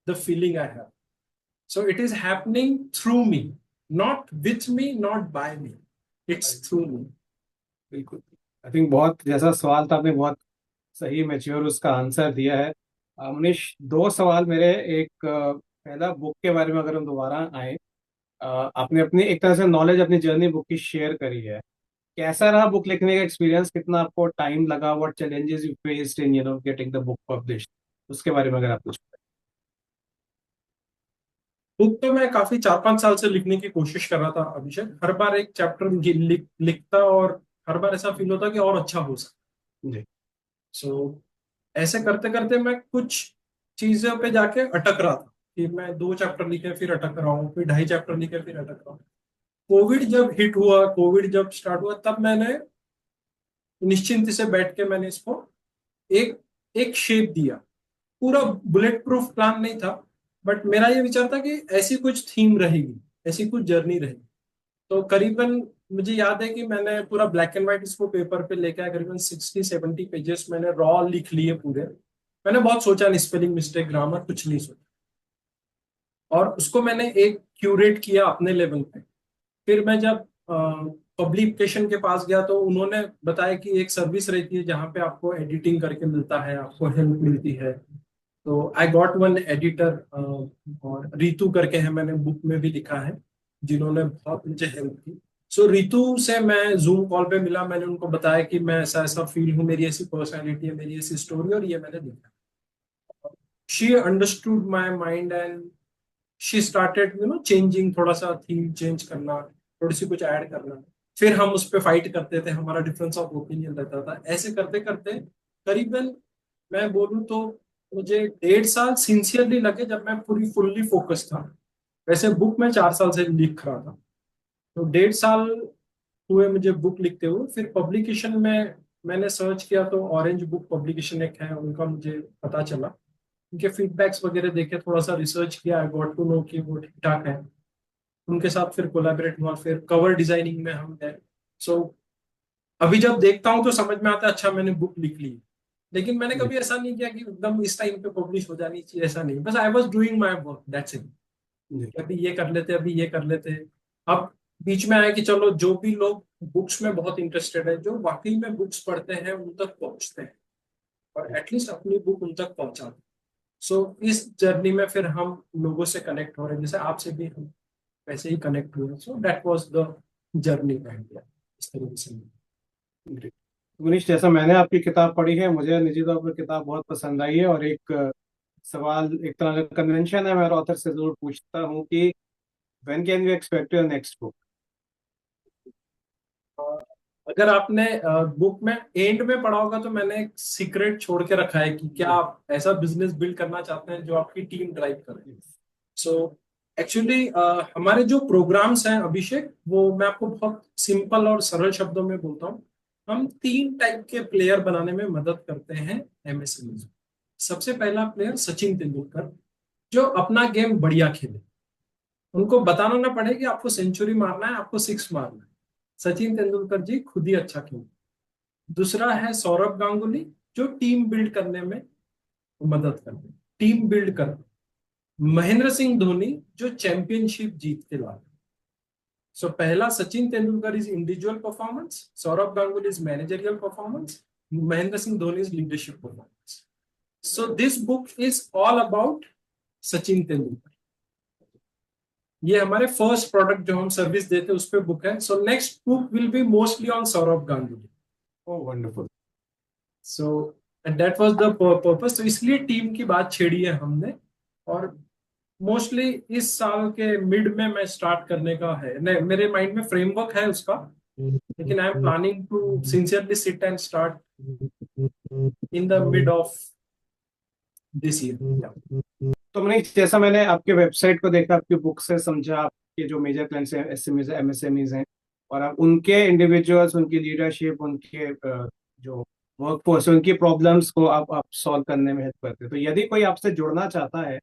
the feeling I have. So it is happening through me, not with me, not by me, it's through me.
बिल्कुल। आई थिंक बहुत जैसा सवाल था आपने बहुत सही मैच्योर उसका आंसर दिया है। मनीष, दो सवाल मेरे। एक पहला, बुक के बारे में अगर हम दोबारा आए। आपने अपनी एक तरह से नॉलेज, अपनी जर्नी बुक की शेयर करी है। कैसा रहा बुक लिखने का एक्सपीरियंस? कितना आपको टाइम लगा? What challenges you faced in getting the book published? उसके बारे में अगर आप कुछ।
बुक तो मैं काफी 4-5 साल से लिखने की कोशिश कर रहा था अभिषेक, हर बार एक चैप्टर लिखता, और हर बार ऐसा फील होता कि और अच्छा हो सकता।
जी।
सो ऐसे करते करते मैं कुछ चीजों पे जाके अटक रहा था, कि मैं 2 चैप्टर लिखे फिर अटक रहा हूँ, फिर 2.5 चैप्टर लिखे फिर अटक रहा हूँ। कोविड जब हिट हुआ, कोविड जब स्टार्ट हुआ, तब मैंने निश्चिंत से बैठ के मैंने इसको एक एक शेप दिया। पूरा बुलेट प्रूफ प्लान नहीं था, बट मेरा ये विचार था कि ऐसी कुछ थीम रहेगी, ऐसी कुछ जर्नी रहेगी। तो करीबन मुझे याद है कि मैंने पूरा ब्लैक एंड व्हाइट इसको पेपर पे लेके आया, करीबन 60-70 पेजेस मैंने रॉ लिख लिए पूरे। मैंने बहुत सोचा नहीं, स्पेलिंग मिस्टेक, ग्रामर कुछ नहीं सोचा, और उसको मैंने एक क्यूरेट किया अपने लेवल पे। फिर मैं जब पब्लिकेशन के पास गया तो उन्होंने बताया कि एक सर्विस रहती है जहाँ पे आपको एडिटिंग करके मिलता है, आपको हेल्प मिलती है। तो आई गॉट वन एडिटर, और रितु करके है, मैंने बुक में भी लिखा है, जिन्होंने बहुत मुझे हेल्प की। सो रितु से मैं जूम कॉल पे मिला, मैंने उनको बताया कि मैं ऐसा ऐसा फील हूँ, मेरी ऐसी पर्सनैलिटी है, मेरी ऐसी स्टोरी, और ये मैंने लिखा। She understood my mind, and she started changing, थोड़ा सा थीम चेंज करना, थोड़ी सी कुछ ऐड करना। फिर हम उस पर फाइट करते थे, हमारा डिफरेंस ऑफ ओपिनियन रहता था, ऐसे करते करते करीबन मैं बोलूँ तो मुझे 1.5 साल सिंसियरली लगे, जब मैं पूरी फुल्ली फोकस था। वैसे बुक में 4 साल से लिख रहा था, तो 1.5 साल हुए मुझे बुक लिखते हुए। फिर पब्लिकेशन में मैंने सर्च किया तो ऑरेंज बुक पब्लिकेशन एक है, उनका मुझे पता चला, उनके फीडबैक्स वगैरह देखे, थोड़ा सा रिसर्च किया, आई गॉट टू नो कि वो ठीक ठाक है। उनके साथ फिर कोलैबोरेट हुआ, फिर कवर डिजाइनिंग में हम गए। सो अभी जब देखता हूँ तो समझ में आता है अच्छा मैंने बुक लिख ली। लेकिन मैंने कभी ऐसा नहीं किया कि एकदम इस टाइम पे पब्लिश हो जानी चाहिए, ऐसा नहीं, बस I was doing my work, that's it.
जी।
अभी ये कर लेते, अभी ये कर लेते। अब बीच में आया कि चलो जो भी लोग बुक्स में बहुत इंटरेस्टेड है, जो वाकई में बुक्स पढ़ते हैं, उन तक पहुंचते हैं और एटलीस्ट अपनी बुक उन तक पहुंचाते हैं। सो इस जर्नी में फिर हम लोगों से कनेक्ट हो रहे हैं, जैसे आपसे भी हम वैसे ही कनेक्ट हुए। सो दैट वाज द जर्नी इस तरीके से।
ग्रेट। मनीष, जैसा मैंने आपकी किताब पढ़ी है, मुझे निजी तौर पर किताब बहुत पसंद आई है। और एक सवाल, एक तरह का कन्वेंशन है, मैं ऑथर से जरूर पूछता हूँ कि when can you expect your next book?
अगर आपने बुक में एंड में पढ़ा होगा तो मैंने एक सीक्रेट छोड़ के रखा है कि क्या आप ऐसा बिजनेस बिल्ड करना चाहते हैं जो आपकी टीम ड्राइव करे। सो एक्चुअली हमारे जो प्रोग्राम्स हैं अभिषेक, वो मैं आपको बहुत सिंपल और सरल शब्दों में बोलता हूँ। हम 3 टाइप के प्लेयर बनाने में मदद करते हैं एमएसएमई। सबसे पहला प्लेयर सचिन तेंदुलकर, जो अपना गेम बढ़िया खेले, उनको बताना ना पड़े कि आपको सेंचुरी मारना है, आपको सिक्स मारना है, सचिन तेंदुलकर जी खुद ही अच्छा खेले। दूसरा है सौरभ गांगुली, जो टीम बिल्ड करने में मदद करते हैं, टीम बिल्ड करते हैं। महेंद्र सिंह धोनी, जो चैंपियनशिप जीत के लाते। सो पहला Sachin Tendulkar is individual performance, Saurabh Ganguly is managerial performance, Mahendra Singh Dhoni is leadership performance. So this book is all about Sachin Tendulkar. ये हमारे फर्स्ट प्रोडक्ट जो हम सर्विस देते हैं उस पर बुक है। So next book will be mostly on Saurabh Ganguly.
Oh, wonderful.
So and that was the purpose. तो इसलिए टीम की बात छेड़ी है हमने। और मोस्टली इस साल के मिड में मैं स्टार्ट करने का है, नहीं मेरे माइंड में फ्रेमवर्क है उसका, लेकिन I am planning to sincerely sit and start in the mid of this year.
तो मनीष, जैसा मैंने आपके वेबसाइट को देखा, आपकी बुक से समझा, आपके जो मेजर क्लाइंट्स हैं, एसएमईज, एमएसएमईज हैं, और आप उनके इंडिविजुअल्स, उनकी लीडरशिप, उनके जो वर्कफोर्स, उनकी प्रॉब्लम्स को आप सॉल्व करने में हेल्प करते हैं। तो यदि कोई आपसे जुड़ना चाहता है,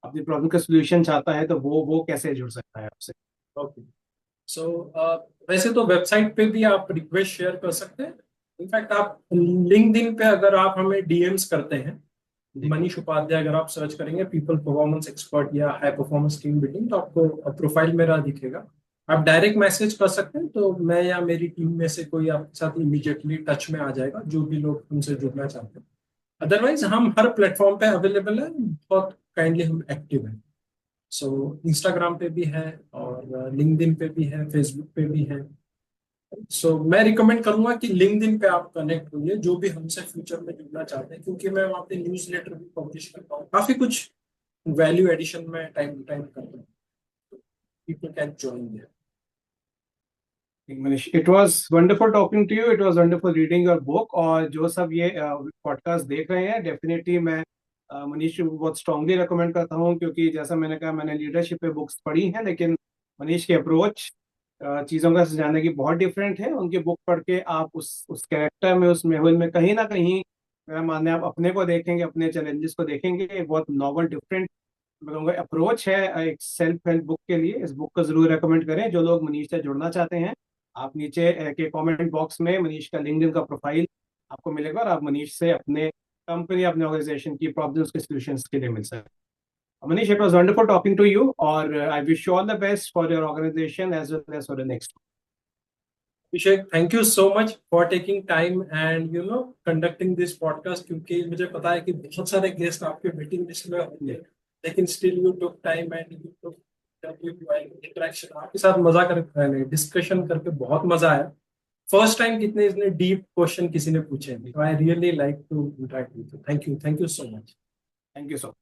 अपनी प्रॉब्लम का सोल्यूशन चाहता है, तो वो कैसे जुड़ सकता है आपसे?
ओके। सो वैसे तो वेबसाइट पे भी आप रिक्वेस्ट शेयर कर सकते हैं। इनफैक्ट आप लिंक्डइन पे अगर आप हमें डीएम्स करते हैं,
जी।
मनीष उपाध्याय अगर आप सर्च करेंगे पीपल परफॉर्मेंस एक्सपर्ट या हाई परफॉर्मेंस टीम बिल्डिंग, तो आपको प्रोफाइल मेरा दिखेगा। आप डायरेक्ट मैसेज कर सकते हैं, तो मैं या मेरी टीम में से कोई आपके साथ इमीडिएटली टच में आ जाएगा, जो भी लोग हमसे जुड़ना चाहते हैं। अदरवाइज हम हर प्लेटफॉर्म पे अवेलेबल है, बहुत काइंडली हम एक्टिव हैं। सो इंस्टाग्राम पे भी है और लिंक्डइन पे भी है, फेसबुक पे भी है। मैं रिकमेंड करूंगा कि लिंक्डइन पे आप कनेक्ट होइए जो भी हमसे फ्यूचर में जुड़ना चाहते हैं, क्योंकि मैं वहाँ पे न्यूज़लेटर भी पब्लिश करता हूँ, काफी कुछ वैल्यू एडिशन में टाइम टू टाइम करता हूँ। People can join there.
Manish, it was wonderful talking to you, it was wonderful reading your book. और जो सब ये पॉडकास्ट देख रहे हैं, डेफिनेटली मैं मनीष को बहुत स्ट्रांगली रिकमेंड करता हूँ, क्योंकि जैसा मैंने कहा, मैंने लीडरशिप पे बुक्स पढ़ी हैं, लेकिन मनीष की अप्रोच चीज़ों का समझाने की बहुत डिफरेंट है। उनकी बुक पढ़ के आप उस कैरेक्टर में, उस मेहुल में कहीं ना कहीं, मेरा मानना है, आप अपने को देखेंगे, अपने चैलेंजेस को देखेंगे। एक बहुत नॉवल, डिफरेंट अप्रोच है एक सेल्फ हेल्प बुक के लिए। इस बुक को जरूर रेकमेंड करें। जो लोग मनीष से जुड़ना चाहते हैं, आप नीचे के कमेंट बॉक्स में मनीष का लिंक्डइन का प्रोफाइल आपको मिलेगा, और आप मनीष से अपने कंपनी, अपने ऑर्गेनाइजेशन की प्रॉब्लम्स के सॉल्यूशंस के लिए मिल सकते हैं। Manish, it was wonderful talking to you, और I wish you all the best for your organisation as well as for the next.
Abhishek, thank you so much for taking time and conducting this podcast, क्योंकि मुझे पता है कि बहुत सारे गेस्ट आपके मीटिंग लिस्ट में होंगे, लेकिन still you took time and you took interaction. आपके साथ मजा कर डिस्कशन करके बहुत मजा आया। फर्स्ट टाइम कितने इतने डीप क्वेश्चन किसी ने पूछे, तो I really like to interact with you. Thank you so much.
Thank you so much.